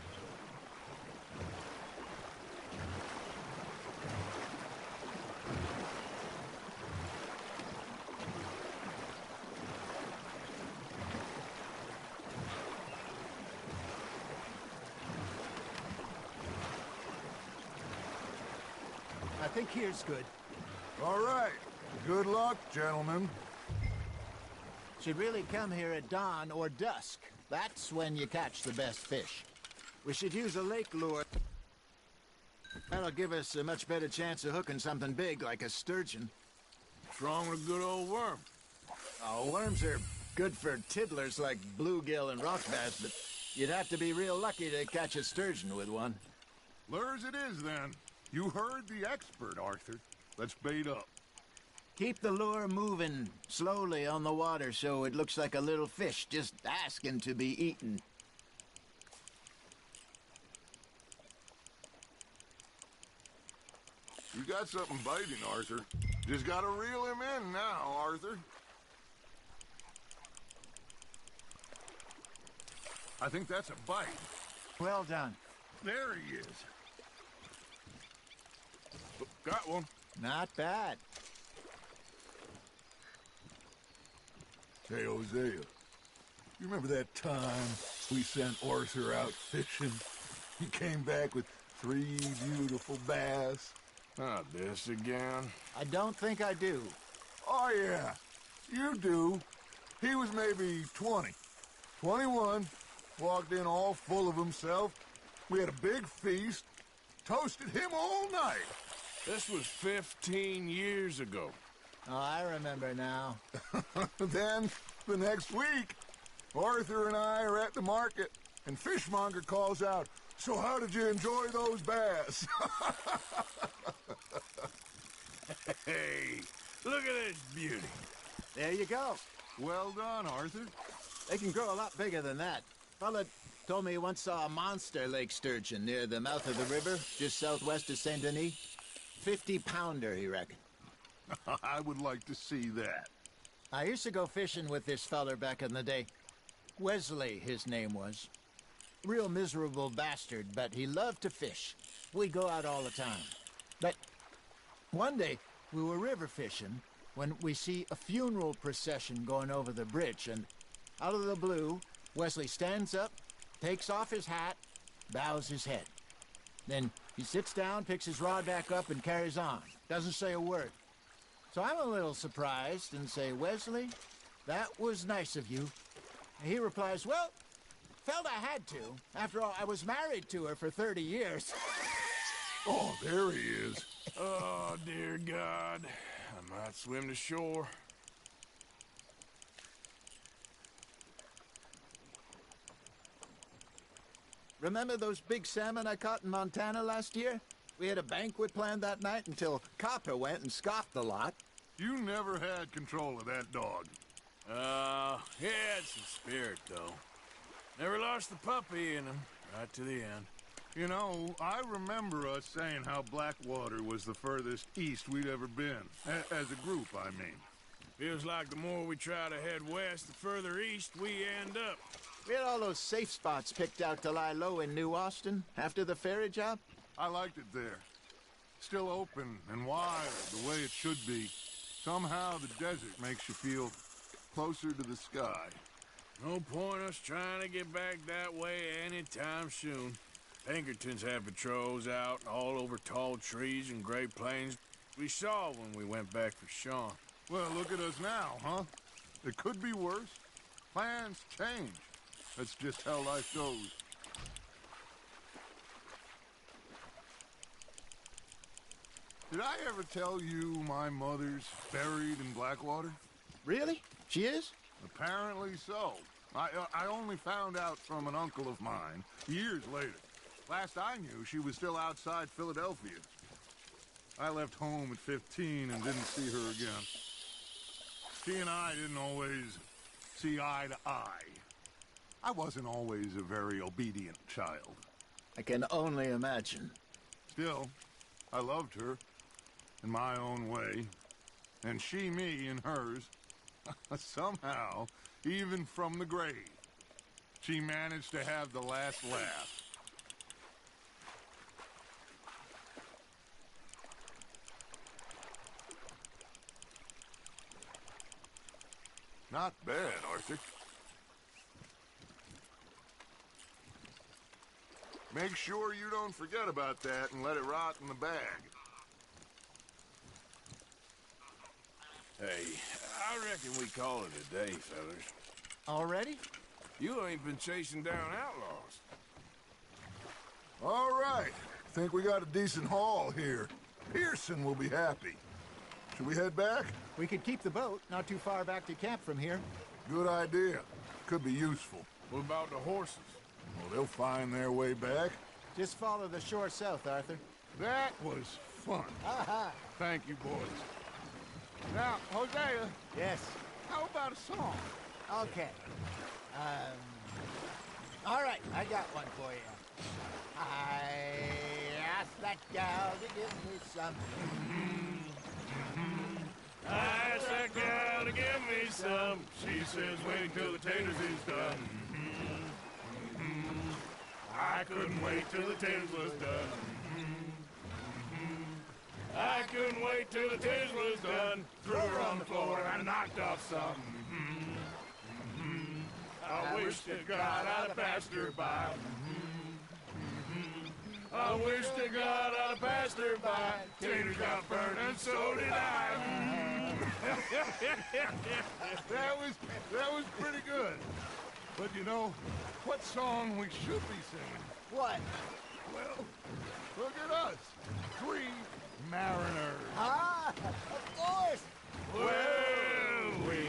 I think here's good. All right. Good luck, gentlemen. Should really come here at dawn or dusk. That's when you catch the best fish. We should use a lake lure. That'll give us a much better chance of hooking something big like a sturgeon. What's wrong with a good old worm? Oh, worms are good for tiddlers like bluegill and rock bass, but you'd have to be real lucky to catch a sturgeon with one. Lures it is, then. You heard the expert, Arthur. Let's bait up. Keep the lure moving slowly on the water so it looks like a little fish just asking to be eaten. You got something biting, Arthur. Just gotta reel him in now, Arthur. I think that's a bite. Well done. There he is. Got one. Not bad. Hey, Hosea, you remember that time we sent Arthur out fishing? He came back with 3 beautiful bass. Not this again. I don't think I do. Oh, yeah, you do. He was maybe 20, 21, walked in all full of himself. We had a big feast, toasted him all night. This was 15 years ago. Oh, I remember now. Then, the next week, Arthur and I are at the market, and Fishmonger calls out, "So how did you enjoy those bass?" Hey, look at this beauty. There you go. Well done, Arthur. They can grow a lot bigger than that. Fella told me he once saw a monster lake sturgeon near the mouth of the river, just southwest of Saint Denis. 50-pounder, he reckoned. I would like to see that. I used to go fishing with this feller back in the day. Wesley, his name was. Real miserable bastard, but he loved to fish. We'd go out all the time. But one day, we were river fishing when we see a funeral procession going over the bridge, and out of the blue, Wesley stands up, takes off his hat, bows his head. Then he sits down, picks his rod back up, and carries on. Doesn't say a word. So I'm a little surprised and say, "Wesley, that was nice of you." And he replies, "Well, felt I had to. After all, I was married to her for 30 years. Oh, there he is. Oh, dear God. I might swim to shore. Remember those big salmon I caught in Montana last year? We had a banquet planned that night until Copper went and scoffed the lot. You never had control of that dog. He had some spirit, though. Never lost the puppy in him, right to the end. You know, I remember us saying how Blackwater was the furthest east we'd ever been. As a group, I mean. Feels like the more we try to head west, the further east we end up. We had all those safe spots picked out to lie low in New Austin after the ferry job. I liked it there. Still open and wild, the way it should be. Somehow the desert makes you feel closer to the sky. No point us trying to get back that way anytime soon. Pinkertons have patrols out all over tall trees and Great Plains. We saw when we went back for Sean. Well, look at us now, huh? It could be worse. Plans change. That's just how life goes. Did I ever tell you my mother's buried in Blackwater? Really? She is? Apparently so. I only found out from an uncle of mine years later. Last I knew, she was still outside Philadelphia. I left home at 15 and didn't see her again. She and I didn't always see eye to eye. I wasn't always a very obedient child. I can only imagine. Still, I loved her in my own way, and she me in hers. Somehow, even from the grave, she managed to have the last laugh. Not bad, Arthur. Make sure you don't forget about that and let it rot in the bag. Hey, I reckon we call it a day, fellas. Already? You ain't been chasing down outlaws. All right. Think we got a decent haul here. Pearson will be happy. Should we head back? We could keep the boat not too far back to camp from here. Good idea. Could be useful. What about the horses? Well, they'll find their way back. Just follow the shore south, Arthur. That was fun. Aha! Thank you, boys. Now, Hosea. Yes? How about a song? Okay. All right, I got one for you. I asked that gal to give me some. I asked that gal to give me some. She says wait till the taters is done. I couldn't wait till the taters was done. I couldn't wait till the taters was done. Threw her on the floor and knocked off some. I wish to God I'd have passed her by. I wish to God I'd have passed her by. Taters got burned and so did I. that was pretty good. But you know, what song we should be singing? What? Well, look at us. 3 mariners. Ah, of course. Well, we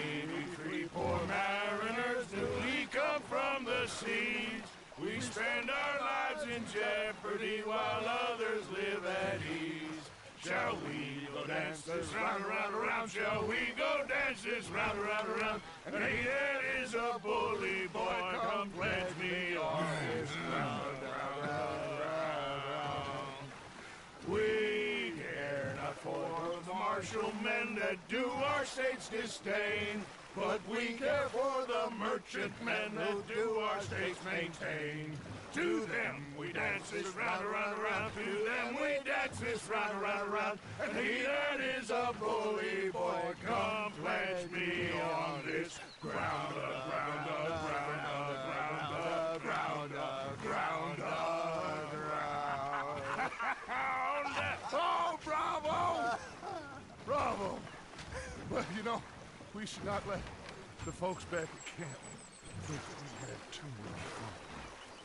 three poor mariners, newly come from the seas. We spend our lives in jeopardy while others live at ease. Shall we go dance this round, around, around? Shall we go dance this round, around, around? And he that is a bully boy, come pledge me on this round, round, round, round. We care not for the martial men that do our state's disdain, but we care for the merchant men that do our states maintain. To them we dance this round, around, around. To them we dance this round, around, around. And he that is a bully boy, come pledge me on this ground, ground, ground, ground, ground, ground, ground. Oh, bravo! Bravo! Well, you know, we should not let the folks back at camp think that we had too much fun.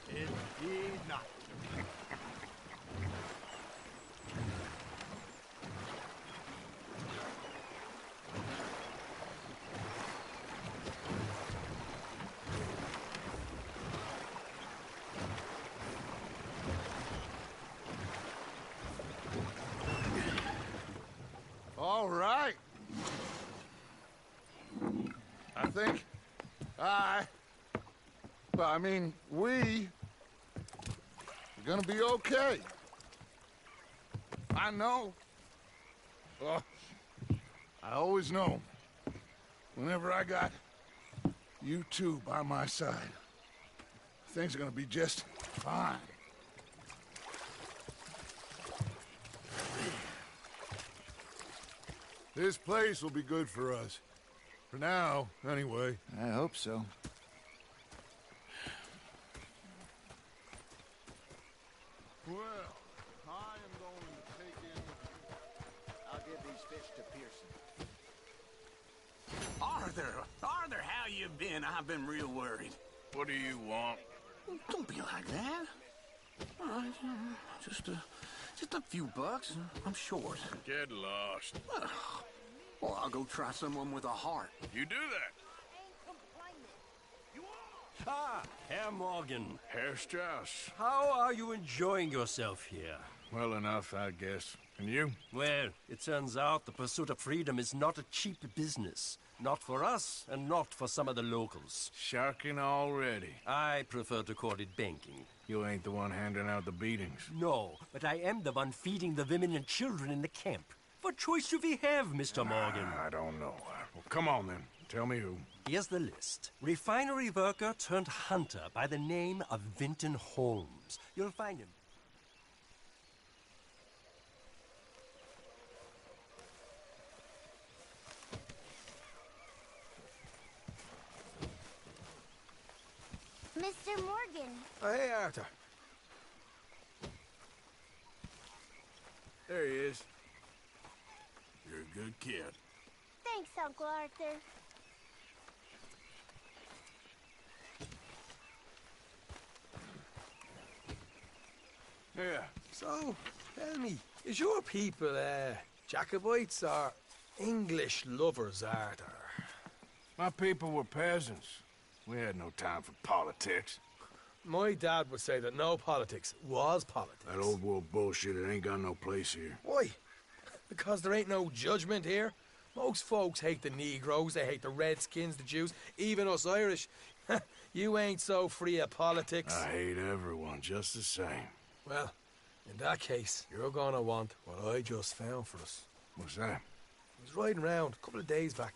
Indeed not. All right. I think we're gonna be okay. I know. Well, I always know. Whenever I got you two by my side, things are gonna be just fine. This place will be good for us. For now, anyway. I hope so. Well, I am going to take in... I'll give these fish to Pearson. Arthur, how you been? I've been real worried. What do you want? Don't be like that. All right, just a few bucks. I'm short. Get lost. Well, I'll go try someone with a heart. You do that. Ah, Herr Morgan. Herr Strauss. How are you enjoying yourself here? Well enough, I guess. And you? Well, it turns out the pursuit of freedom is not a cheap business. Not for us, and not for some of the locals. Sharking already. I prefer to call it banking. You ain't the one handing out the beatings. No, but I am the one feeding the women and children in the camp. What choice do we have, Mr. Morgan? I don't know. Well, come on then. Tell me who. Here's the list. Refinery worker turned hunter by the name of Vinton Holmes. You'll find him. Mr. Morgan. Oh, hey, Arthur. There he is. You're a good kid. Thanks, Uncle Arthur. Yeah. So, tell me, is your people, Jacobites or English lovers, Arthur? My people were peasants. We had no time for politics. My dad would say that no politics was politics. That old world bullshit, it ain't got no place here. Why? Because there ain't no judgment here. Most folks hate the Negroes, they hate the Redskins, the Jews, even us Irish. You ain't so free of politics. I hate everyone just the same. Well, in that case, you're gonna want what I just found for us. What's that? I was riding around a couple of days back.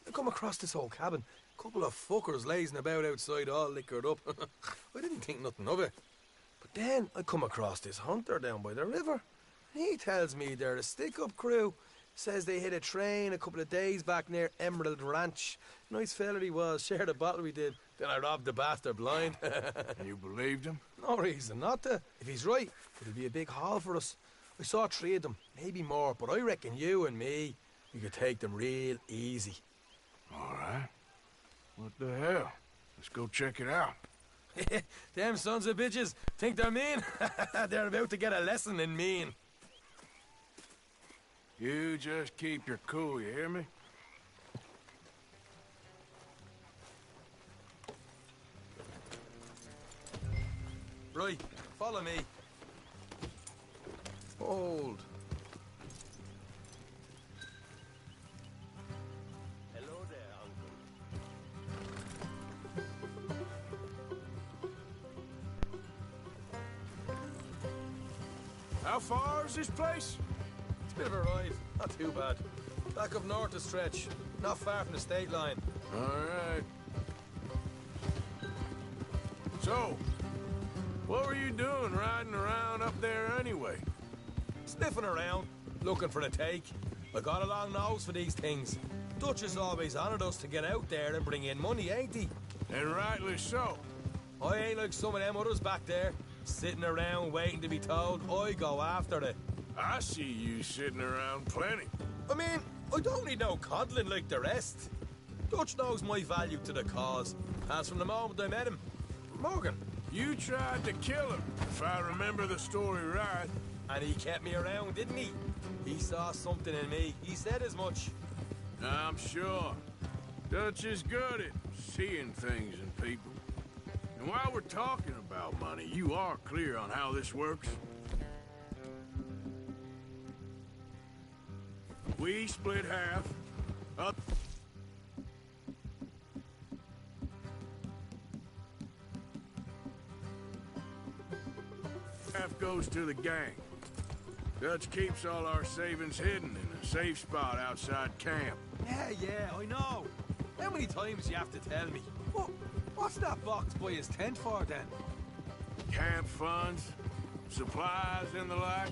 I come across this old cabin. A couple of fuckers lazing about outside all liquored up. I didn't think nothing of it. But then I come across this hunter down by the river. He tells me they're a stick-up crew. Says they hit a train a couple of days back near Emerald Ranch. Nice fella he was, shared a bottle we did. Then I robbed the bastard blind. You believed him? No reason not to. If he's right, it'll be a big haul for us. I saw 3 of them, maybe more, but I reckon you and me, we could take them real easy. All right. What the hell? Let's go check it out. Them sons of bitches think they're mean. They're about to get a lesson in mean. You just keep your cool, you hear me? Right, follow me. Hold. Hello there, Uncle. How far is this place? It's a bit of a ride, not too bad. Back up north a stretch, not far from the state line. All right. So, what were you doing riding around up there anyway? Sniffing around, looking for a take. I got a long nose for these things. Dutch has always honoured us to get out there and bring in money, ain't he? And rightly so. I ain't like some of them others back there, sitting around waiting to be told. I go after it. I see you sitting around plenty. I mean, I don't need no coddling like the rest. Dutch knows my value to the cause, as from the moment I met him. Morgan. You tried to kill him, if I remember the story right. And he kept me around, didn't he? He saw something in me. He said as much. I'm sure. Dutch is good at seeing things in people. And while we're talking about money, you are clear on how this works? We split half. Half goes to the gang. Dutch keeps all our savings hidden in a safe spot outside camp. Yeah, I know. How many times do you have to tell me? What's that box by his tent for, then? Camp funds, supplies, and the like.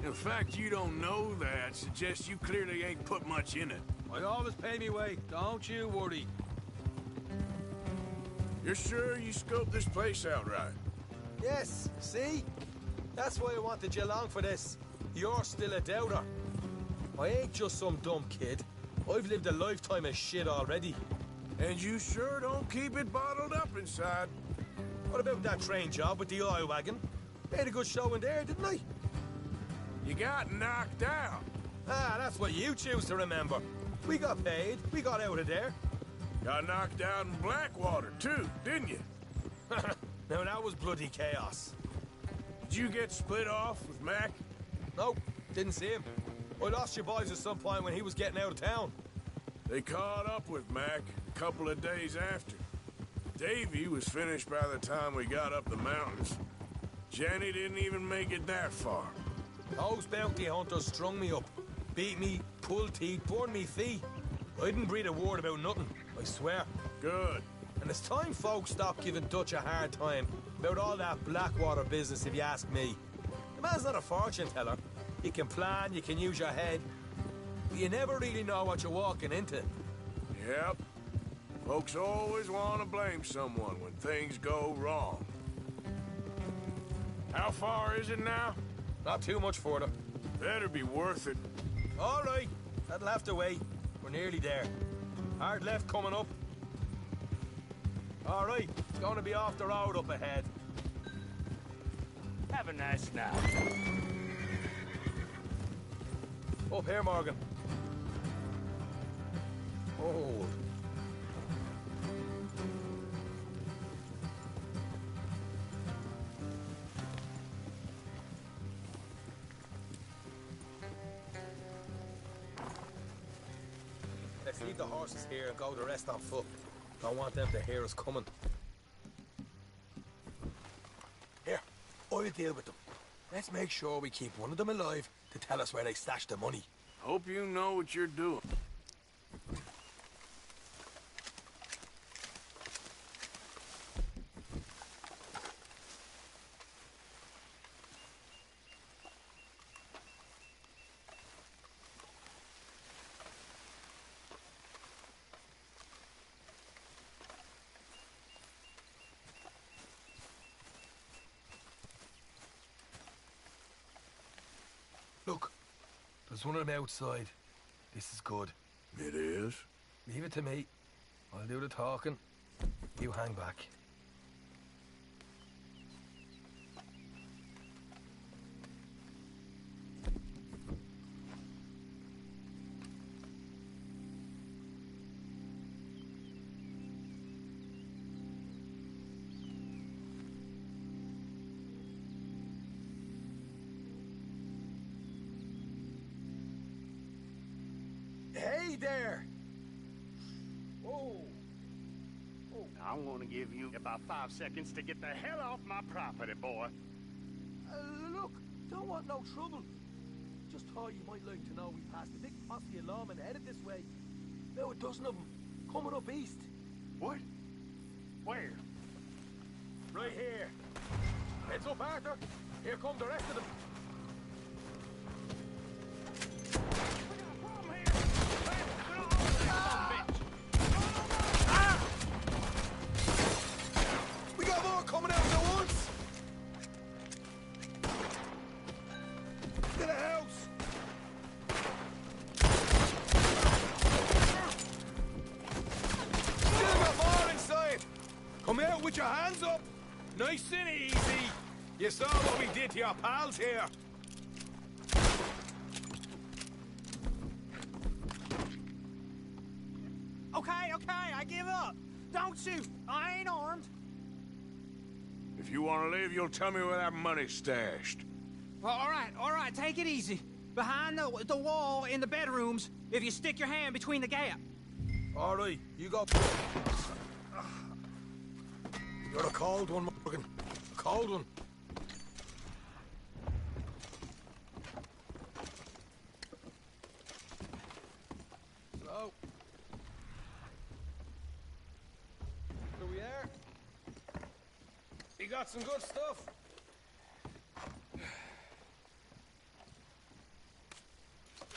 In fact, you don't know that suggests you clearly ain't put much in it. I always pay me way, don't you worry. You're sure you scoped this place out right? Yes, see? That's why I wanted you along for this. You're still a doubter. I ain't just some dumb kid. I've lived a lifetime of shit already. And you sure don't keep it bottled up inside. What about that train job with the oil wagon? Made a good show in there, didn't I? You got knocked out. Ah, that's what you choose to remember. We got paid. We got out of there. Got knocked out in Blackwater, too, didn't you? Now, that was bloody chaos. Did you get split off with Mac? Nope, didn't see him. I lost your boys at some point when he was getting out of town. They caught up with Mac a couple of days after. Davy was finished by the time we got up the mountains. Jenny didn't even make it that far. Those bounty hunters strung me up. Beat me, pulled teeth, burned me feet. I didn't breathe a word about nothing, I swear. Good. And it's time folks stopped giving Dutch a hard time about all that Blackwater business, if you ask me. The man's not a fortune teller. You can plan, you can use your head, but you never really know what you're walking into. Yep. Folks always want to blame someone when things go wrong. How far is it now? Not too much further. Better be worth it. All right. That'll have to wait. We're nearly there. Hard left coming up. All right. It's going to be off the road up ahead. Have a nice night. Up here, Morgan. Hold. Let's leave the horses here and go the rest on foot. Don't want them to hear us coming. Here, I'll deal with them. Let's make sure we keep one of them alive to tell us where they stashed the money. Hope you know what you're doing. Look, there's one of them outside. This is good. It is? Leave it to me. I'll do the talking. You hang back. there! Oh! I'm gonna give you about 5 seconds to get the hell off my property, boy. Look, don't want no trouble. Just thought you might like to know we passed a big posse of lawmen headed this way. About a dozen of them, coming up east. What? Where? Right here. Heads up, Arthur. Here come the rest of them. We got more coming out at once! To the house! Still got more inside! Come out with your hands up! Nice and easy! You saw what we did to your pals here! Okay, I give up. Don't shoot. I ain't armed. If you want to leave, you'll tell me where that money's stashed. Well, all right, take it easy. Behind the wall in the bedrooms, if you stick your hand between the gap. All right, you go. You're a cold one, Morgan. A cold one. So. Here we are. You got some good stuff.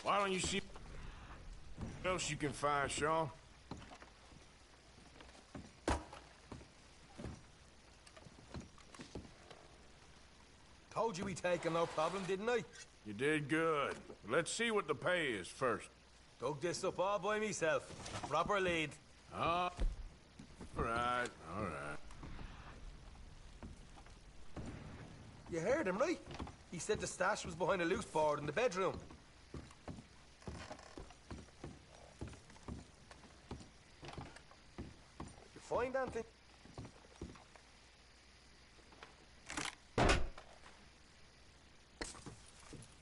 Why don't you see what else you can find, Sean? Told you we take him, no problem, didn't I? You did good. Let's see what the pay is first. Dug this up all by myself. Proper lead. All right, all right. You heard him, right? He said the stash was behind a loose board in the bedroom. You find anything?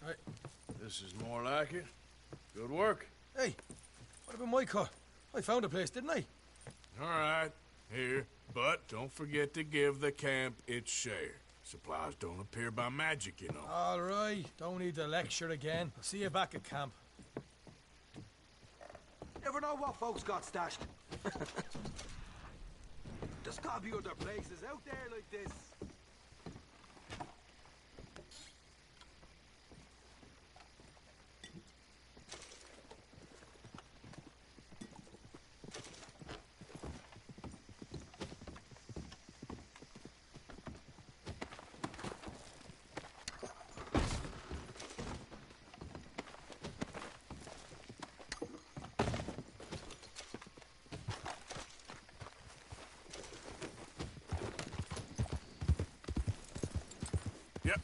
Right. This is more like it. Good work. Hey, what about my car? I found a place, didn't I? All right, here. But don't forget to give the camp its share. Supplies don't appear by magic, you know. All right, don't need the lecture again. I'll see you back at camp. Never know what folks got stashed. There's gotta be other places out there like this. Yep.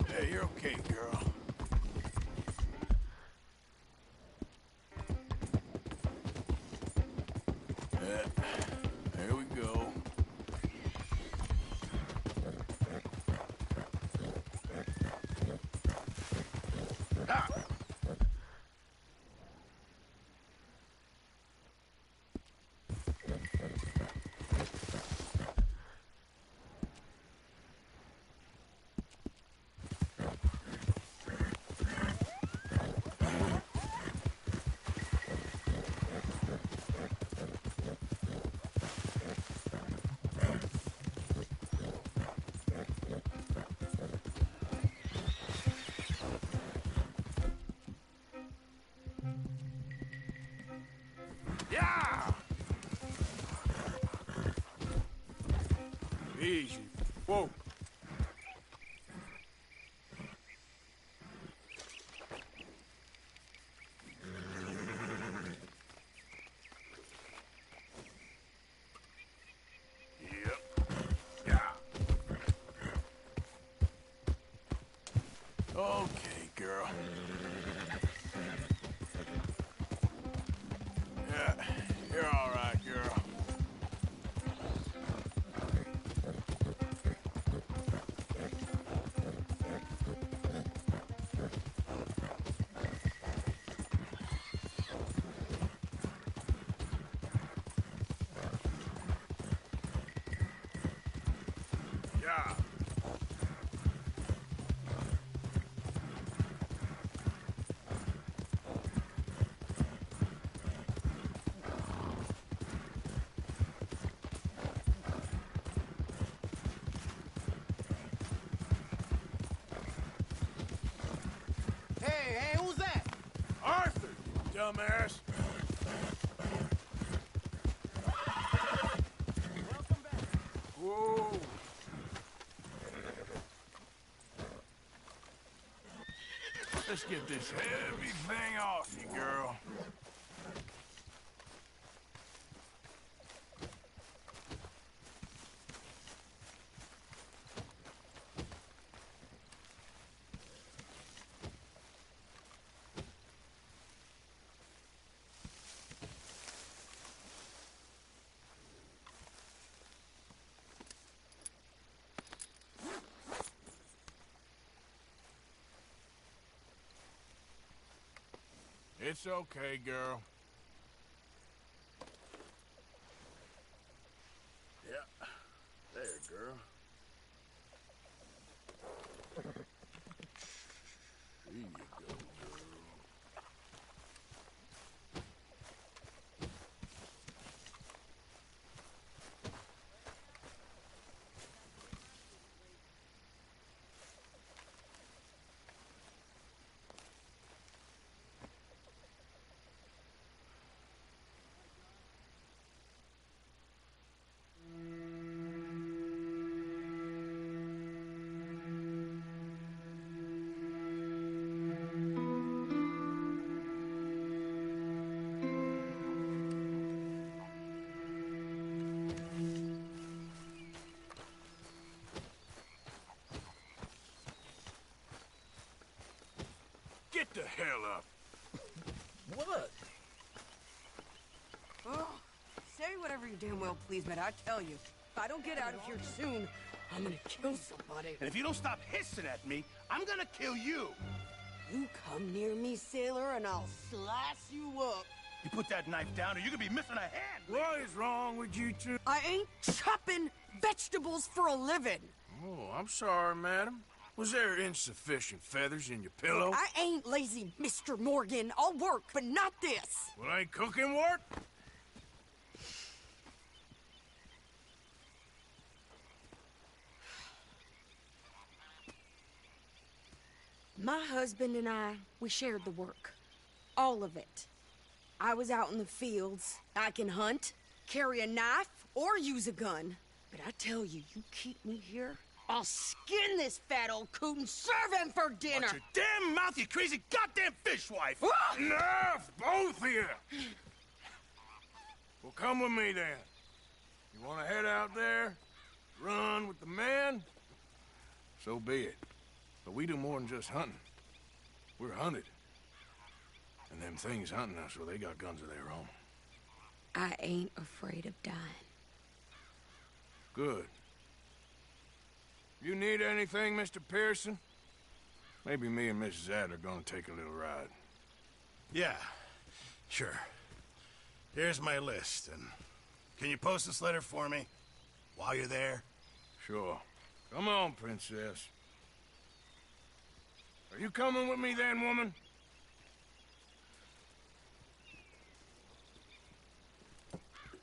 Hey, you're okay, girl. There we go. Ah! Yeah! Easy. Whoa. Okay, girl. Yeah, you're all right, girl. Yeah. Hey, who's that? Arthur, dumbass. Whoa. Let's get this heavy thing off you, girl. It's okay, girl. Yeah. There, girl. There you go, girl. Get the hell up. What? Oh, say whatever you damn well please, but I tell you, if I don't get out of here soon, I'm gonna kill somebody. And if you don't stop hissing at me, I'm gonna kill you. You come near me, sailor, and I'll slice you up. You put that knife down or you're gonna be missing a hand. What is wrong with you two? I ain't chopping vegetables for a living. Oh, I'm sorry, madam. Was there insufficient feathers in your pillow? I ain't lazy, Mr. Morgan. I'll work, but not this. Well, ain't cooking work? My husband and I, we shared the work. All of it. I was out in the fields. I can hunt, carry a knife, or use a gun. But I tell you, you keep me here, I'll skin this fat old coot and serve him for dinner. Watch your damn mouth, you crazy goddamn fishwife! Enough, both of you! Well, come with me then. You want to head out there, run with the men? So be it. But we do more than just hunting. We're hunted. And them things hunting us, well, they got guns of their own. I ain't afraid of dying. Good. You need anything, Mr. Pearson? Maybe me and Mrs. Adler are gonna take a little ride. Yeah, sure. Here's my list, and can you post this letter for me while you're there? Sure. Come on, Princess. Are you coming with me then, woman?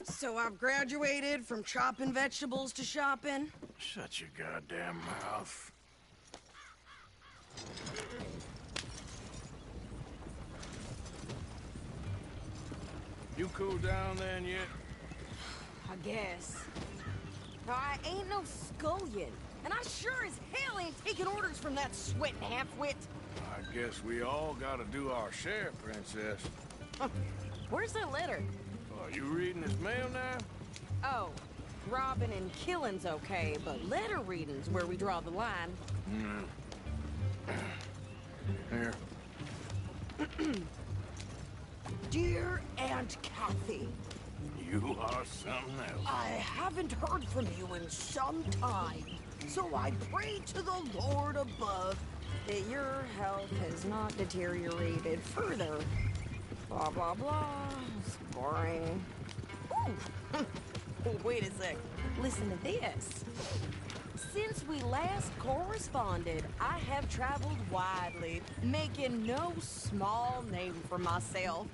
So I've graduated from chopping vegetables to shopping? Shut your goddamn mouth. You cool down then yet? I guess. Now, I ain't no scullion, and I sure as hell ain't taking orders from that sweating half-wit. I guess we all gotta do our share, Princess. Where's that letter? Are you reading this mail now? Oh, robbing and killing's okay, but letter reading's where we draw the line. Aunt Kathy. You are something else. I haven't heard from you in some time, so I pray to the Lord above that your health has not deteriorated further. Blah, blah, blah. It's boring. Ooh! Wait a sec. Listen to this. Since we last corresponded, I have traveled widely, making no small name for myself.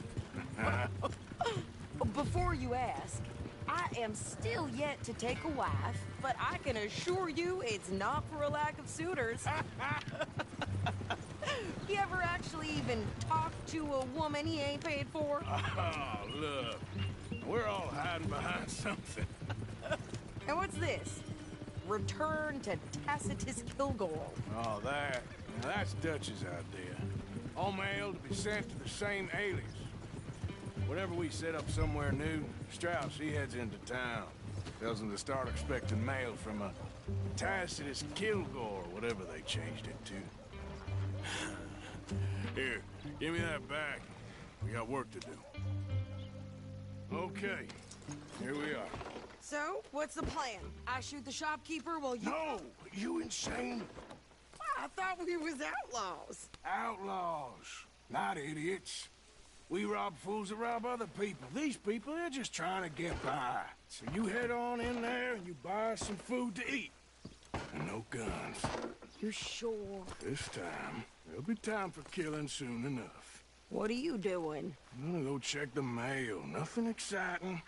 Before you ask, I am still yet to take a wife, but I can assure you it's not for a lack of suitors. You ever actually even talk to a woman he ain't paid for? Oh, look. We're all hiding behind something. And what's this? Return to Tacitus Kilgore. Oh, that's Dutch's idea. All mail to be sent to the same alias. Whenever we set up somewhere new, Strauss, he heads into town. Tells them to start expecting mail from a Tacitus Kilgore, whatever they changed it to. Here, give me that back. We got work to do. Okay, here we are. So, what's the plan? I shoot the shopkeeper while you... No! You insane? I thought we was outlaws. Outlaws, not idiots. We rob fools that rob other people. These people, they're just trying to get by. So you head on in there and you buy some food to eat. And no guns. You sure? This time, there'll be time for killing soon enough. What are you doing? I'm gonna go check the mail. Nothing exciting.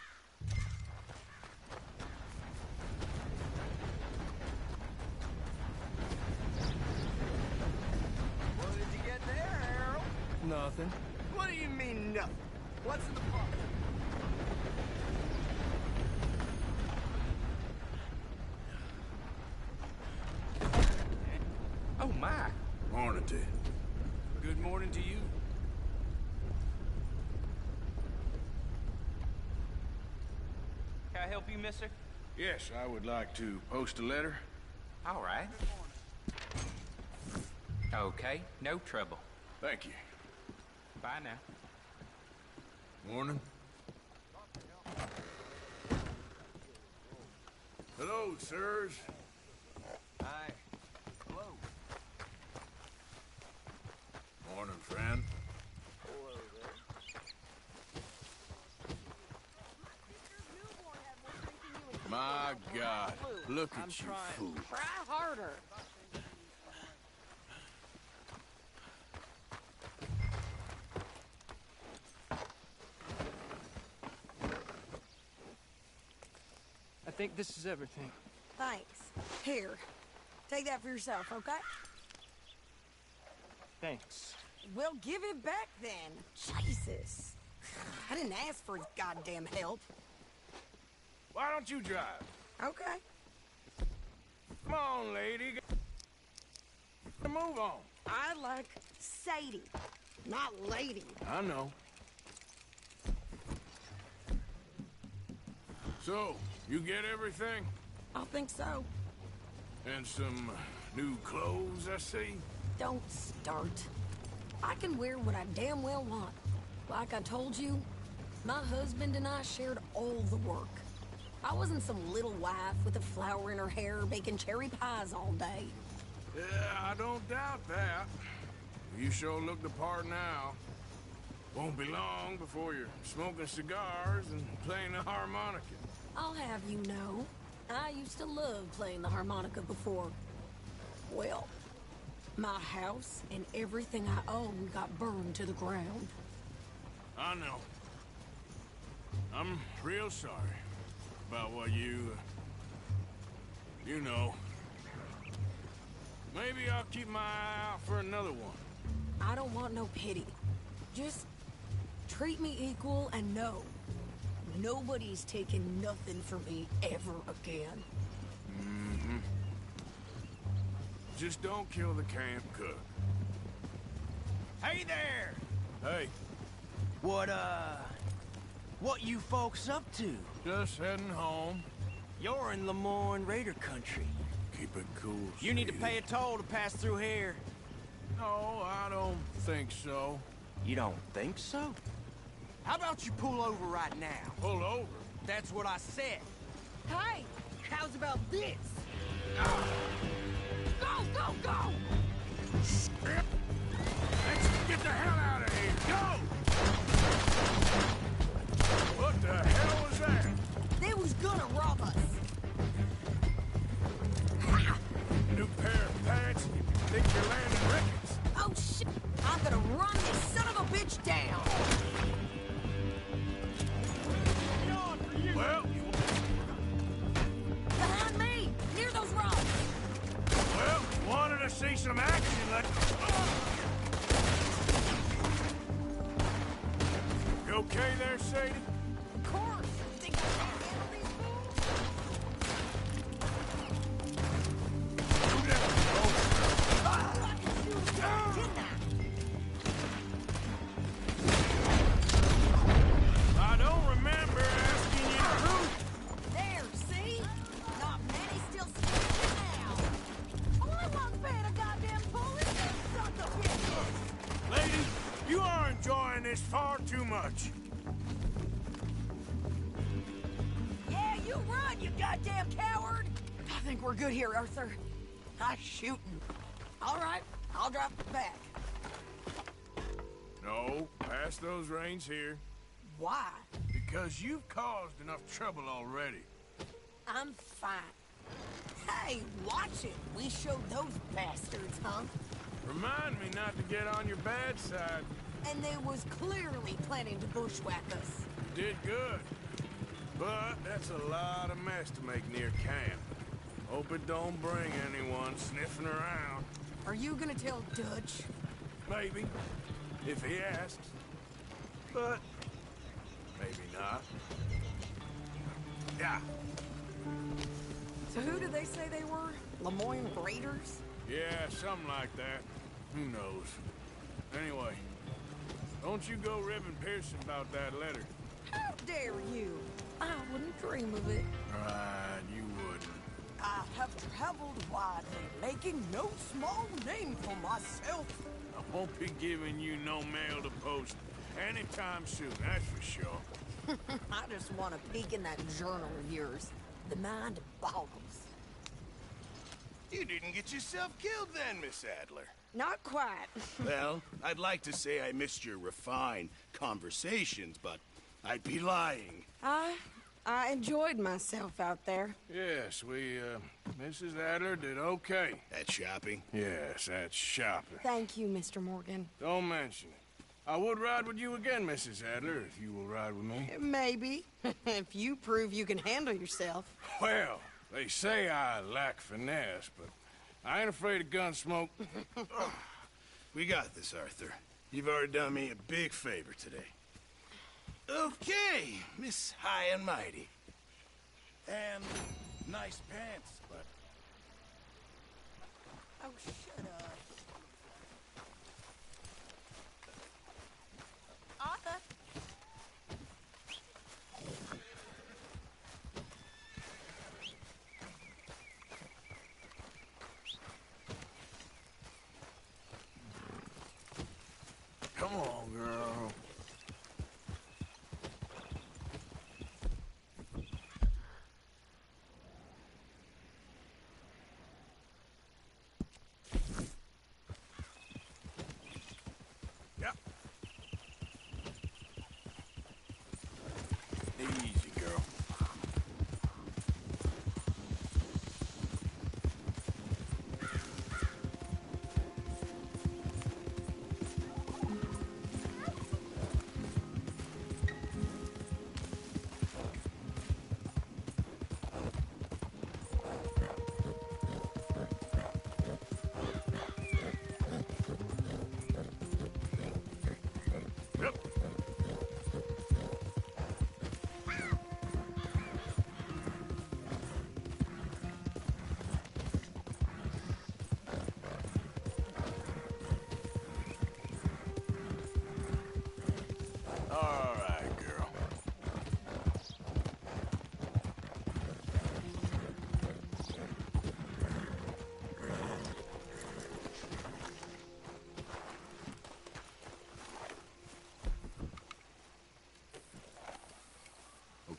What did you get there, Harold? Nothing. What do you mean, nothing? What's in the box? Oh, my. Morning to you. Good morning to you. Can I help you, mister? Yes, I would like to post a letter. All right. Okay, no trouble. Thank you. Bye now. Morning. Hello, sirs. Hi. Hello. Morning, friend. Hello there. My God, look at you, fool. Try harder. I think this is everything. Thanks. Here, take that for yourself, okay? Thanks. Well, give it back then. Jesus. I didn't ask for his goddamn help. Why don't you drive? Okay. Come on, lady. Move on. I like Sadie, not lady. I know. So, you get everything? I think so. And some new clothes, I see? Don't start. I can wear what I damn well want. Like I told you, my husband and I shared all the work. I wasn't some little wife with a flower in her hair baking cherry pies all day. Yeah, I don't doubt that. You sure look the part now. Won't be long before you're smoking cigars and playing the harmonica. I'll have you know, I used to love playing the harmonica before. Well, my house and everything I own got burned to the ground. I know. I'm real sorry about what you know. Maybe I'll keep my eye out for another one. I don't want no pity. Just treat me equal and know nobody's taking nothing from me ever again. Mm-hmm. Just don't kill the camp cook. Hey there! Hey. What you folks up to? Just heading home. You're in Lemoyne Raider country. Keep it cool, You need to sweetie. pay a toll to pass through here. No, I don't think so. You don't think so? How about you pull over right now? Pull over? That's what I said. Hey, how's about this? Go, go, go! Let's get the hell out of here! Go! What the hell was that? They was gonna rob us. New pair of pants? Think you're landing Ricketts? Oh, shit! I'm gonna run this son of a bitch down! Well, Behind me! Near those rocks! well, wanted to see some action, You okay there, Sadie? Of course! Think I can't handle these fools? I can shoot down, didn't I? I don't remember asking you who. There, see? Not many still standing now. Only one paying a goddamn police, you sons of bitches! Lady, you are enjoying this far too much. Yeah, you run, you goddamn coward! I think we're good here, Arthur. I'm shooting. All right, I'll drop back. No, pass those reins here. Why? Because you've caused enough trouble already. I'm fine. Hey, watch it. We showed those bastards, huh? Remind me not to get on your bad side. And they was clearly planning to bushwhack us. You did good. But that's a lot of mess to make near camp. Hope it don't bring anyone sniffing around. Are you gonna tell Dutch? Maybe, if he asks. But maybe not. Yeah. So who did they say they were? Lemoyne Raiders? Yeah, something like that. Who knows? Anyway, don't you go ribbing Pearson about that letter. How dare you? I wouldn't dream of it. Right, you wouldn't. I have traveled widely, making no small name for myself. I won't be giving you no mail to post anytime soon, that's for sure. I just want to peek in that journal of yours. The mind boggles. You didn't get yourself killed then, Miss Adler. Not quite. Well, I'd like to say I missed your refined conversations, but I'd be lying. I enjoyed myself out there. Yes, Mrs. Adler did okay. At shopping? Yes, that's shopping. Thank you, Mr. Morgan. Don't mention it. I would ride with you again, Mrs. Adler, if you will ride with me. Maybe. If you prove you can handle yourself. Well, they say I lack finesse, but I ain't afraid of gun smoke. We got this, Arthur. You've already done me a big favor today. Okay, Miss High and Mighty. And nice pants, but... Oh, shut up. Arthur? Come on, girl. Yep. Easy, girl.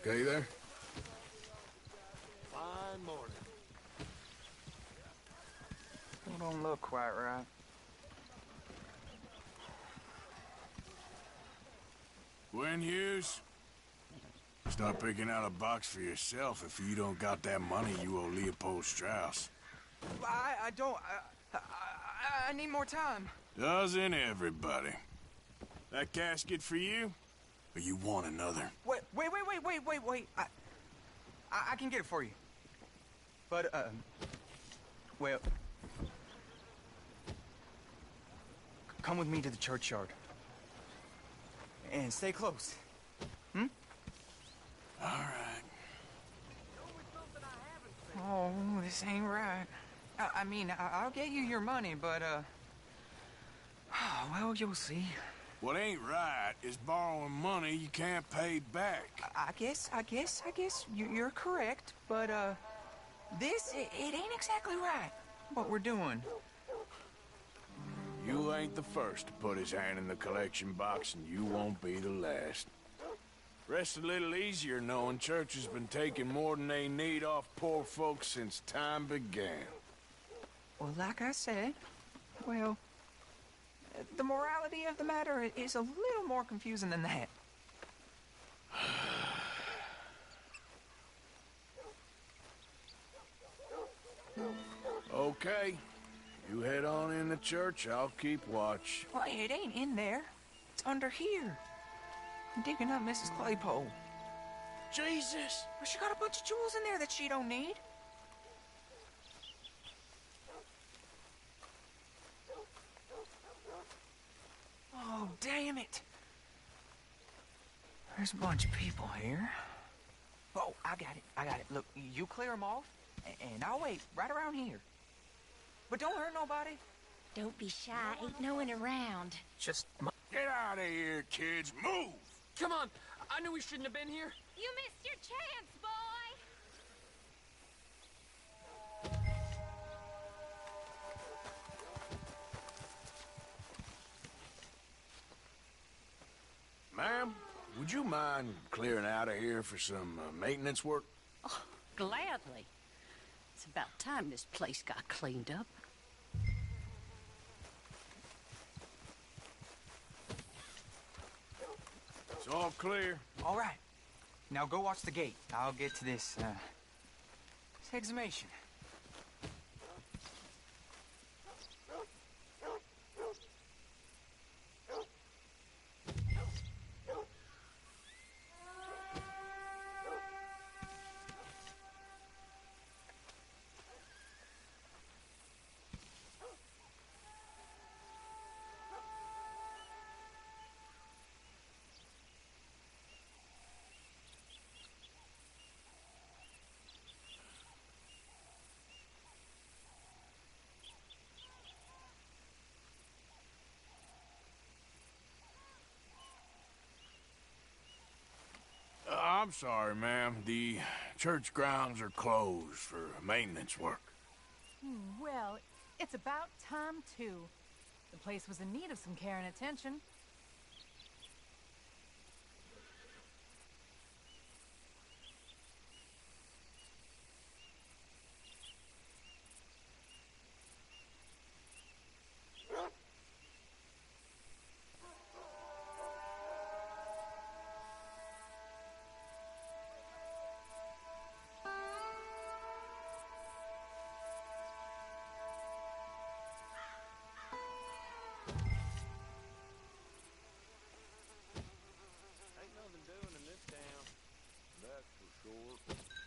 Okay there? Fine morning. Don't look quite right. Gwen Hughes? Start picking out a box for yourself if you don't got that money you owe Leopold Strauss. I don't... I need more time. Doesn't everybody? That casket for you? Or you want another? Wait. I can get it for you. But, well... Come with me to the churchyard. And stay close. Hmm? All right. Oh, this ain't right. I mean, I'll get you your money, but, well, you'll see. What ain't right is borrowing money you can't pay back. I guess you're correct, but, this, it ain't exactly right, what we're doing. You ain't the first to put his hand in the collection box, and you won't be the last. Rests a little easier knowing church has been taking more than they need off poor folks since time began. Well, like I said, well, the morality of the matter is a little more confusing than that. Okay. You head on in the church, I'll keep watch. Well, it ain't in there. It's under here. I'm digging up Mrs. Claypole. Jesus! Well, she got a bunch of jewels in there that she don't need. Oh, damn it. There's a bunch of people here. Oh, I got it. Look, you clear them off, and I'll wait right around here. But don't hurt nobody. Don't be shy. Ain't no one around. Just get out of here, kids. Move! Come on. I knew we shouldn't have been here. You missed your chance, boy! Ma'am, would you mind clearing out of here for some maintenance work? Oh, gladly. It's about time this place got cleaned up. It's all clear. All right. Now go watch the gate. I'll get to this exhumation. I'm sorry, ma'am. The church grounds are closed for maintenance work. Well, it's about time, too. The place was in need of some care and attention.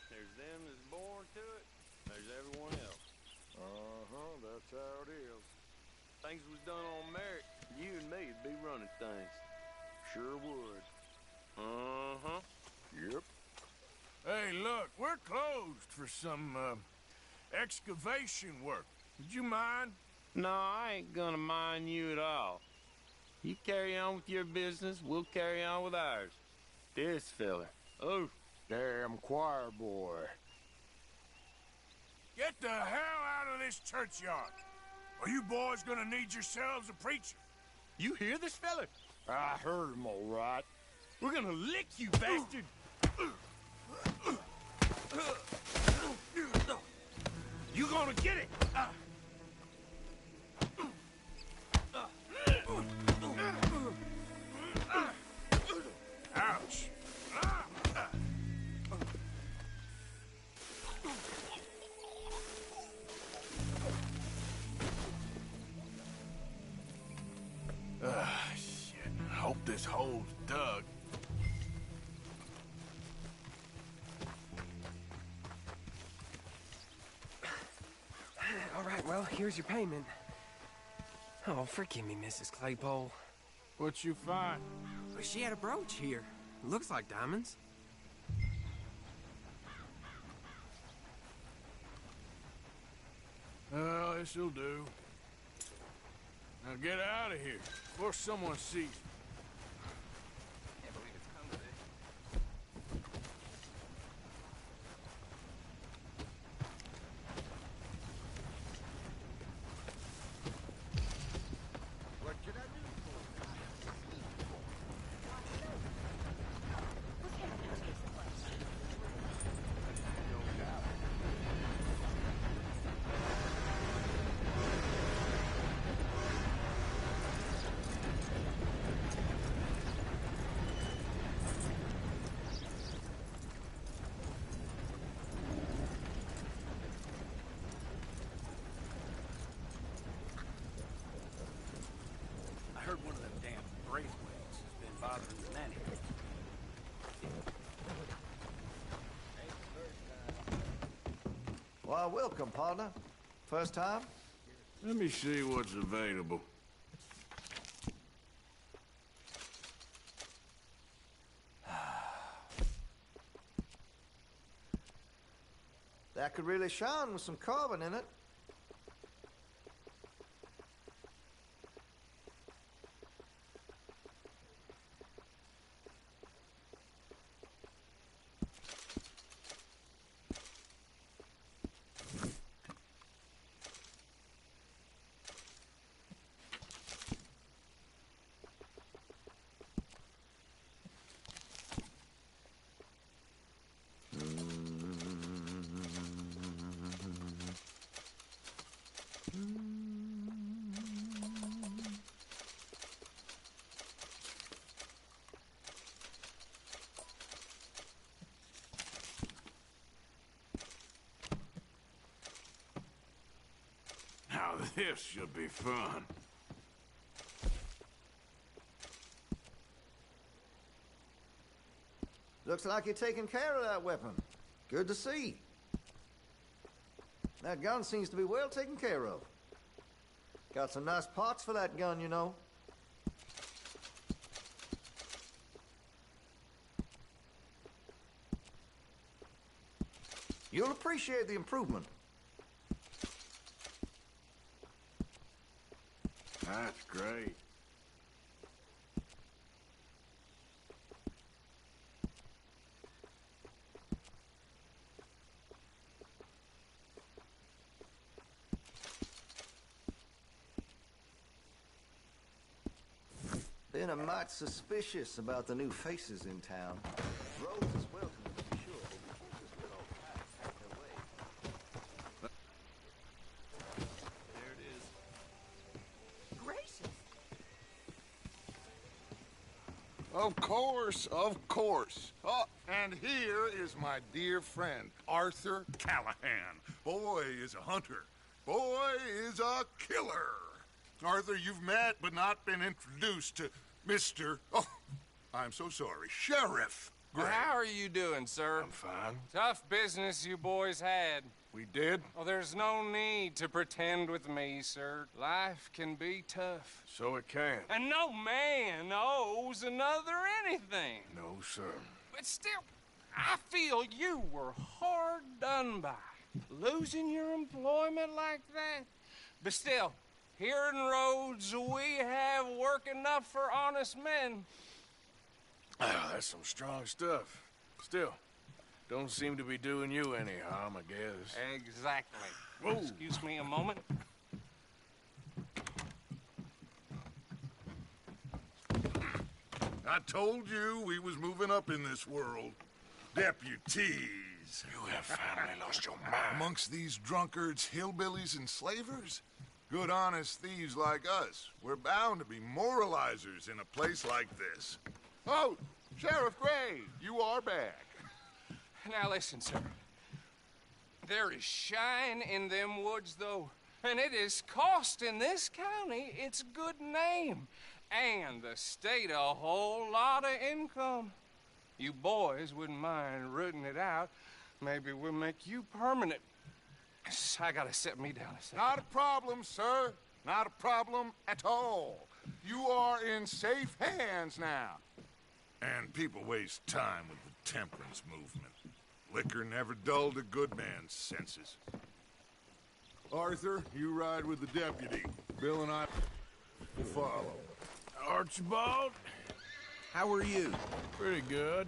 There's them that's born to it, there's everyone else. That's how it is. Things was done on merit, you and me'd be running things. Sure would. Yep. Hey, look, we're closed for some, excavation work. Would you mind? No, I ain't gonna mind you at all. You carry on with your business, we'll carry on with ours. This fella. Oh, damn choir boy. Get the hell out of this churchyard. Are you boys gonna need yourselves a preacher? You hear this fella? I heard him all right. We're gonna lick you, bastard! You gonna get it? Ouch. Shit. Hope this hole's dug. All right, well, here's your payment. Oh, forgive me, Mrs. Claypole. What you find? Well, she had a brooch here. Looks like diamonds. Well, this'll do. Now get out of here before someone sees. Can't believe it's come to this. What can I do I heard one of them damn braithwaites has been bothering the nanny. Well, welcome, partner. First time? Let me see what's available. That could really shine with some carbon in it. Now this should be fun. Looks like you're taking care of that weapon. Good to see. That gun seems to be well taken care of. Got some nice parts for that gun, you know. You'll appreciate the improvement. That's great. Been a mite suspicious about the new faces in town. Rhodes is welcome, to be sure, but we can't just let all cats have their way. There it is. Gracious. Of course. Oh, and here is my dear friend, Arthur Callahan. Boy is a hunter. Boy is a killer. Arthur, you've met but not been introduced to Mr. Oh, I'm so sorry, Sheriff Gray. Well, how are you doing, sir? I'm fine. Tough business you boys had. We did? Well, there's no need to pretend with me, sir. Life can be tough. So it can. And no man owes another anything. No, sir. But still, I feel you were hard done by. Losing your employment like that. But still, here in Rhodes, we have work enough for honest men. Oh, that's some strong stuff. Still, don't seem to be doing you any harm, I guess. Exactly. Whoa. Excuse me a moment. I told you we was moving up in this world. Deputies. is. You have finally lost your mind. Amongst these drunkards, hillbillies, and slavers? Good, honest thieves like us. We're bound to be moralizers in a place like this. Oh, Sheriff Gray, you are back. Now listen, sir. There is shine in them woods, though, and it is costing this county its good name and the state a whole lot of income. You boys wouldn't mind rooting it out. Maybe we'll make you permanent. I gotta set me down a second. Not a problem, sir. Not a problem at all. You are in safe hands now. And people waste time with the temperance movement. Liquor never dulled a good man's senses. Arthur, you ride with the deputy. Bill and I will follow. Archibald? How are you? Pretty good.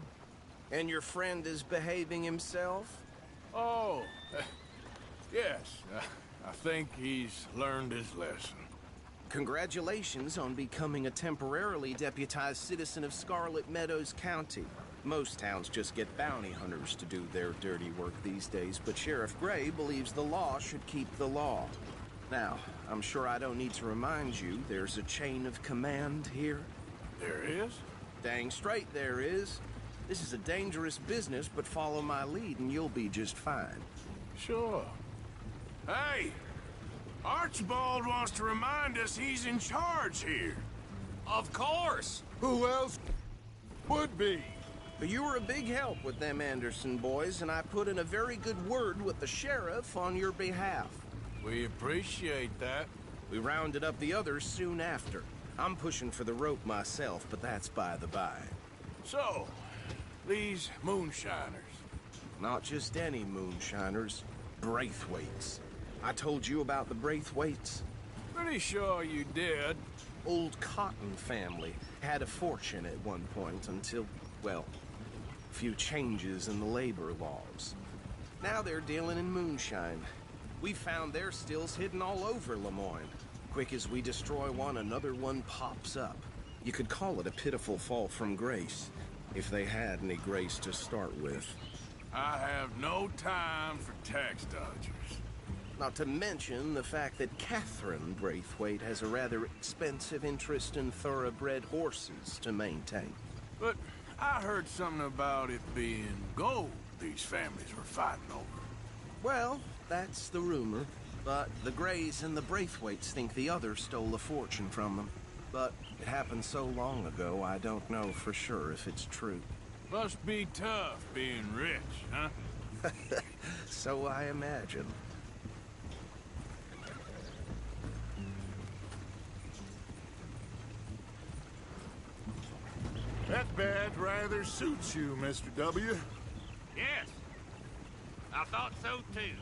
And your friend is behaving himself? Oh, yes. I think he's learned his lesson. Congratulations on becoming a temporarily deputized citizen of Scarlet Meadows County. Most towns just get bounty hunters to do their dirty work these days, but Sheriff Gray believes the law should keep the law. Now, I'm sure I don't need to remind you there's a chain of command here. There is? Dang straight there is. This is a dangerous business, but follow my lead and you'll be just fine. Sure. Hey! Archibald wants to remind us he's in charge here. Of course! Who else would be? But you were a big help with them Anderson boys, and I put in a very good word with the sheriff on your behalf. We appreciate that. We rounded up the others soon after. I'm pushing for the rope myself, but that's by the by. So, these moonshiners. Not just any moonshiners, Braithwaites. I told you about the Braithwaites? Pretty sure you did. Old Cotton family had a fortune at one point until, well, a few changes in the labor laws. Now they're dealing in moonshine. We found their stills hidden all over Lemoyne. Quick as we destroy one, another one pops up. You could call it a pitiful fall from grace, if they had any grace to start with. I have no time for tax dodgers. Not to mention the fact that Catherine Braithwaite has a rather expensive interest in thoroughbred horses to maintain. But I heard something about it being gold these families were fighting over. Well, that's the rumor. But the Grays and the Braithwaites think the others stole a fortune from them. But it happened so long ago, I don't know for sure if it's true. Must be tough being rich, huh? So I imagine. That badge rather suits you, Mr. W. Yes. I thought so, too.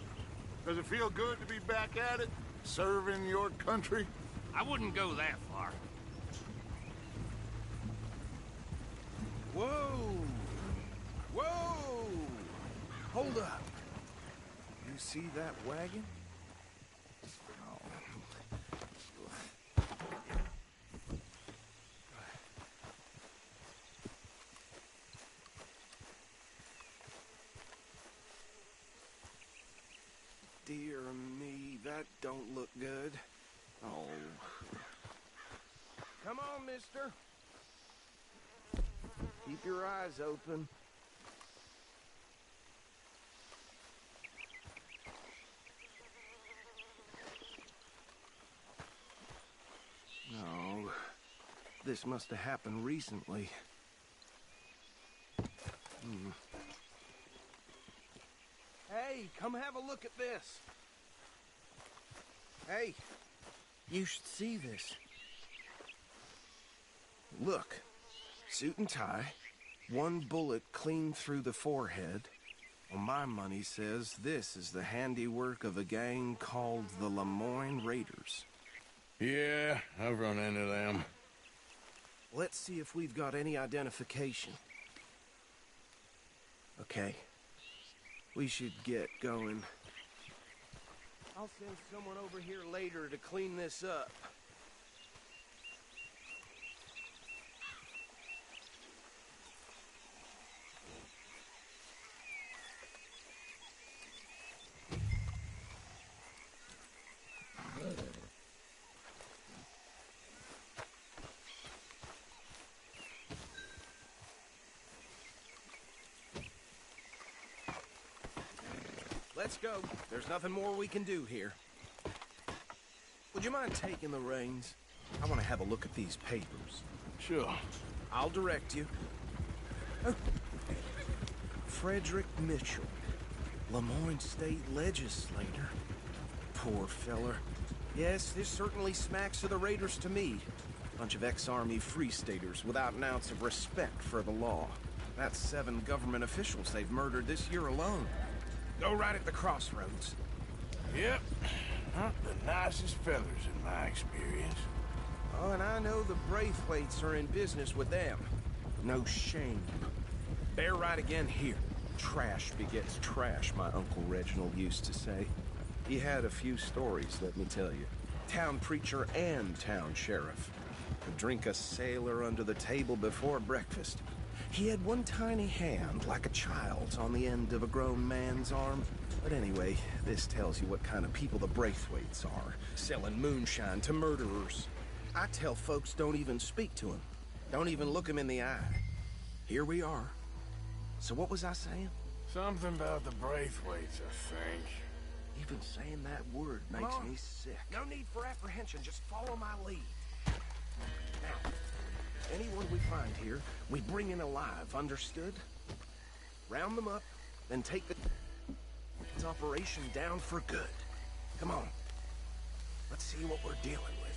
Does it feel good to be back at it? Serving your country? I wouldn't go that far. Whoa! Whoa! Hold up. You see that wagon? Dear me, that don't look good. Oh. Come on, mister. Keep your eyes open. No. This must have happened recently. Hey, come have a look at this. Hey, you should see this. Look, suit and tie, one bullet clean through the forehead. Well, my money says this is the handiwork of a gang called the Lemoyne Raiders. Yeah, I've run into them. Let's see if we've got any identification. Okay. We should get going. I'll send someone over here later to clean this up. let's go. There's nothing more we can do here. Would you mind taking the reins? I want to have a look at these papers. Sure. I'll direct you. Oh. Frederick Mitchell, Lemoyne State Legislator. Poor feller. Yes, this certainly smacks of the Raiders to me. Bunch of ex-Army Free Staters without an ounce of respect for the law. That's 7 government officials they've murdered this year alone. Go right at the crossroads. Yep. Not the nicest fellers in my experience. Oh, and I know the Braithwaites are in business with them. No shame. Bear right again here. Trash begets trash, my Uncle Reginald used to say. He had a few stories, let me tell you. Town preacher and town sheriff. Could drink a sailor under the table before breakfast. He had one tiny hand, like a child's, on the end of a grown man's arm. But anyway, this tells you what kind of people the Braithwaites are. Selling moonshine to murderers. I tell folks don't even speak to him. Don't even look him in the eye. Here we are. So what was I saying? Something about the Braithwaites, I think. Even saying that word makes me sick. No need for apprehension. Just follow my lead. Now, anyone we find here, we bring in alive, understood? Round them up, then take the operation down for good. Come on. Let's see what we're dealing with.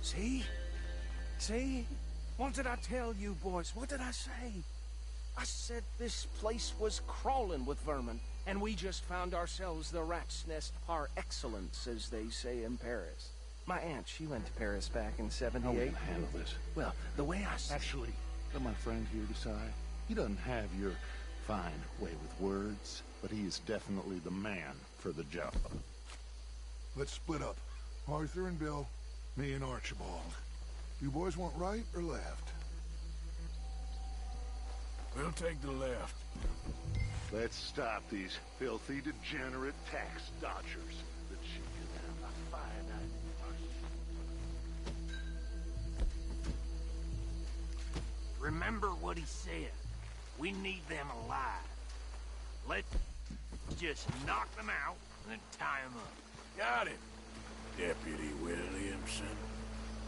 See? See? What did I tell you, boys? What did I say? I said this place was crawling with vermin, and we just found ourselves the rat's nest par excellence, as they say in Paris. My aunt, she went to Paris back in '78. How are we gonna handle this? Well, the way I see Actually, let my friend here decide. He doesn't have your fine way with words, but he is definitely the man for the job. Let's split up. Arthur and Bill, me and Archibald. You boys want right or left? We'll take the left. Let's stop these filthy, degenerate tax dodgers. The chicken have a fine idea. Remember what he said. We need them alive. Let's just knock them out and then tie them up. Got it, Deputy Williamson.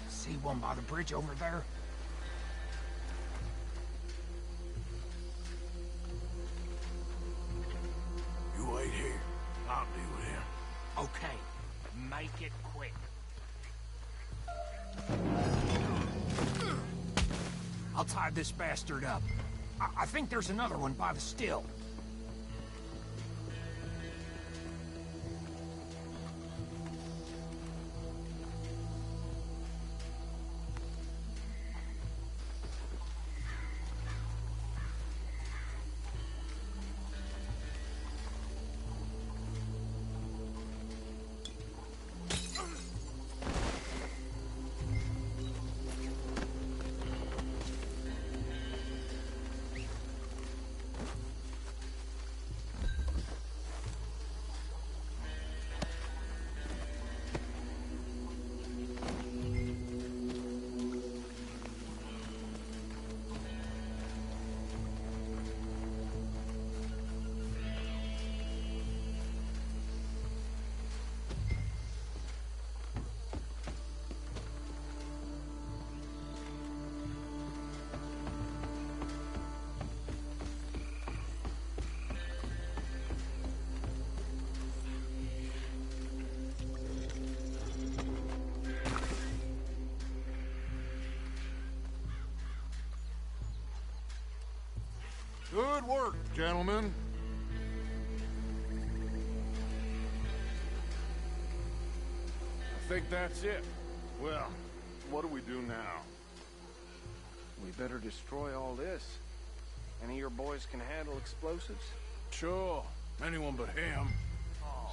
See one by the bridge over there? You wait here. I'll deal with him. Okay, make it quick. I'll tie this bastard up. I think there's another one by the still. Good work, gentlemen. I think that's it. Well, what do we do now? We better destroy all this. Any of your boys can handle explosives? Sure. Anyone but him.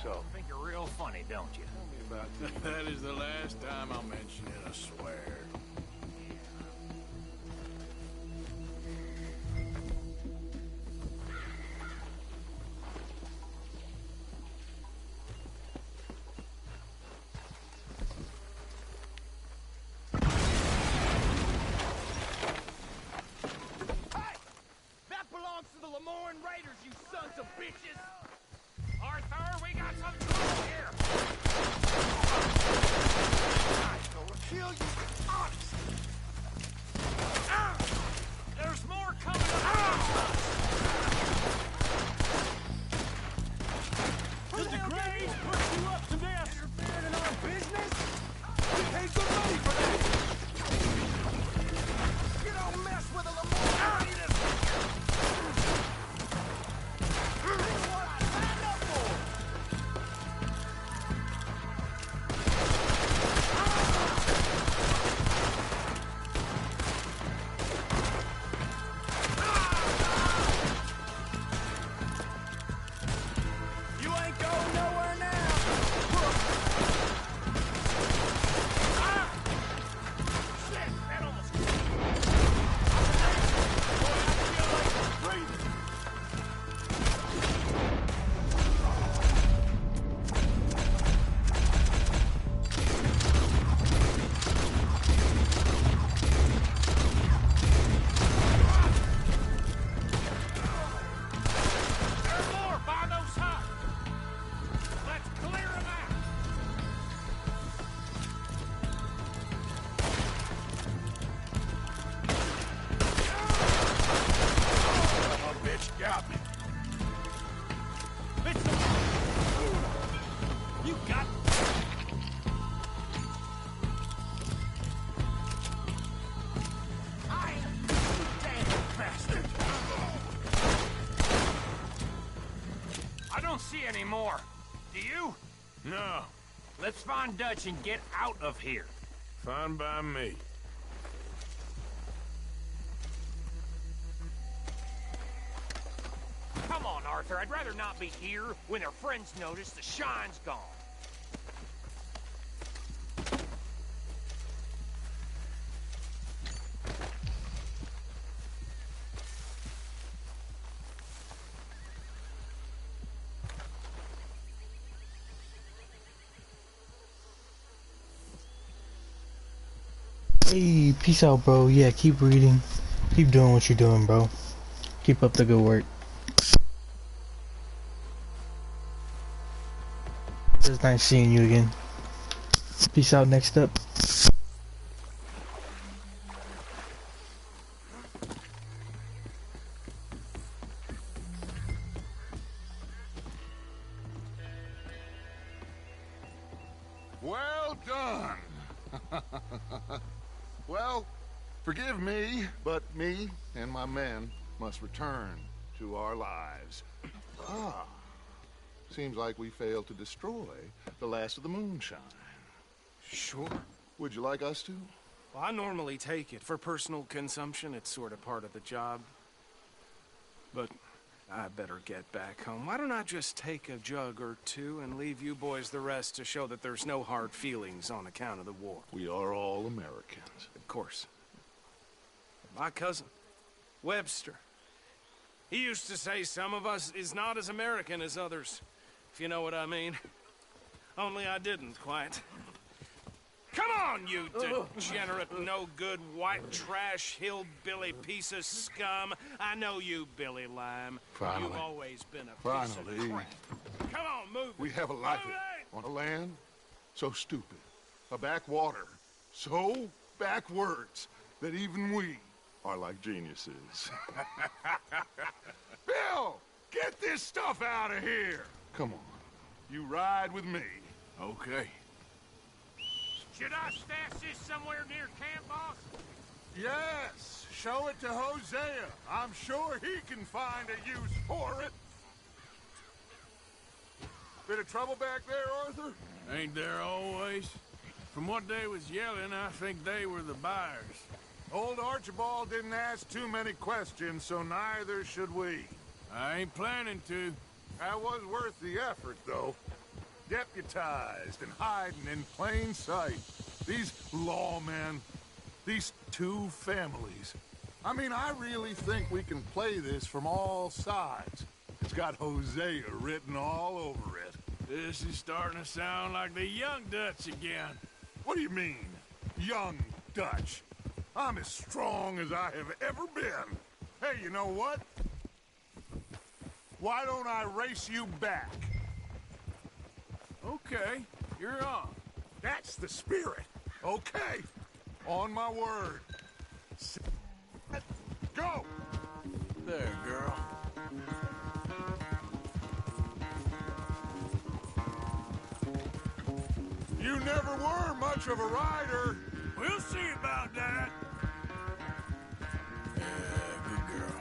So, think you're real funny, don't you? Tell me about that. That is the last time I'll mention it, I swear. sons of bitches! Arthur, we got some trouble here! I will kill you, honest! There's more coming up! Did the Grays put you up to this? Interfering in our business? We paid good money for that! You don't mess with a Lamar! Anymore. Do you? No. Let's find Dutch and get out of here. Fine by me. Come on, Arthur. I'd rather not be here when their friends notice the shine's gone. Hey, peace out, bro. Yeah, keep reading. Keep doing what you're doing, bro. Keep up the good work. It's nice seeing you again. Peace out. Next up. Well done. Well, forgive me, but me and my men must return to our lives. Ah, seems like we failed to destroy the last of the moonshine. Sure. Would you like us to? Well, I normally take it for personal consumption. It's sort of part of the job. But I better get back home. Why don't I just take a jug or two and leave you boys the rest to show that there's no hard feelings on account of the war? We are all Americans. Of course. My cousin, Webster, he used to say some of us is not as American as others, if you know what I mean. Only I didn't quite. Come on, you degenerate, no-good, white trash, hillbilly piece of scum. I know you, Billy Lime. Finally. You've always been a piece of Finally. crap. Come on, move. We have a life on a land so stupid, a backwater so backwards that even we are like geniuses. Bill, get this stuff out of here. Come on, you ride with me. Okay. Should I stash this somewhere near camp, boss? Yes, show it to Hosea. I'm sure he can find a use for it. Bit of trouble back there, Arthur? Ain't there always? From what they was yelling, I think they were the buyers. Old Archibald didn't ask too many questions, so neither should we. I ain't planning to. That was worth the effort, though. Deputized and hiding in plain sight. These lawmen, these two families. I mean, I really think we can play this from all sides. It's got Hosea written all over it. This is starting to sound like the young Dutch again. What do you mean, young Dutch? I'm as strong as I have ever been. Hey, you know what? Why don't I race you back? Okay, you're on. That's the spirit. Okay. On my word. Go! There, girl. You never were much of a rider. We'll see about that. Yeah, good girl.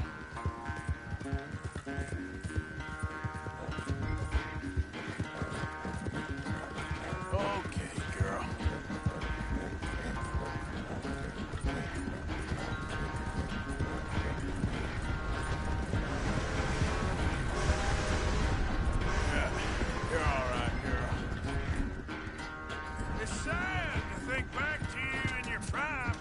Okay, girl. Yeah, you're all right, girl. It's sad to think back to you in your prime.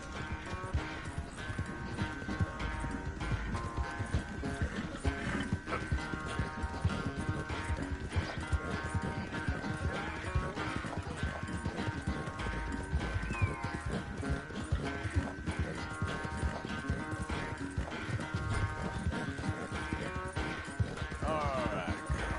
All right, girl.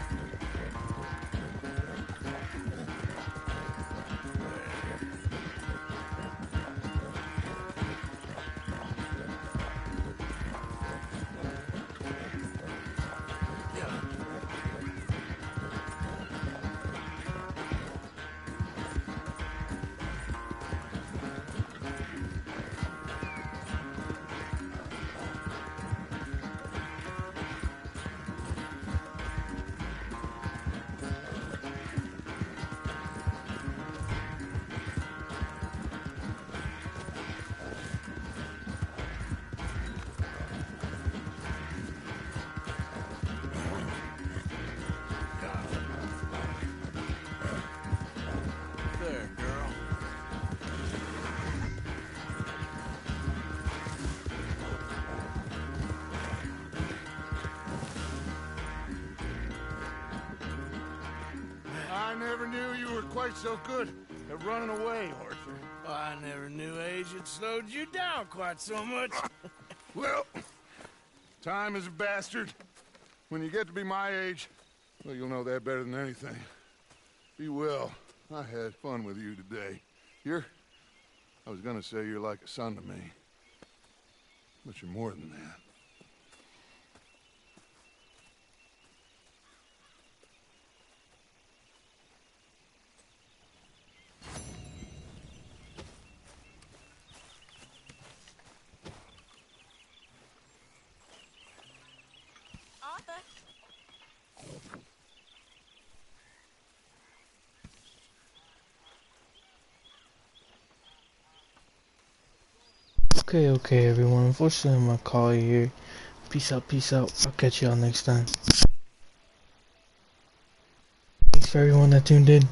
There, girl. I never knew you were quite so good at running away, Arthur. I never knew age had slowed you down quite so much. Well, time is a bastard. When you get to be my age, well, you'll know that better than anything. Be well. I had fun with you today. I was gonna say you're like a son to me. But you're more than that. Arthur. Okay, everyone. Unfortunately, I'm gonna call you here. Peace out. I'll catch y'all next time. Thanks for everyone that tuned in.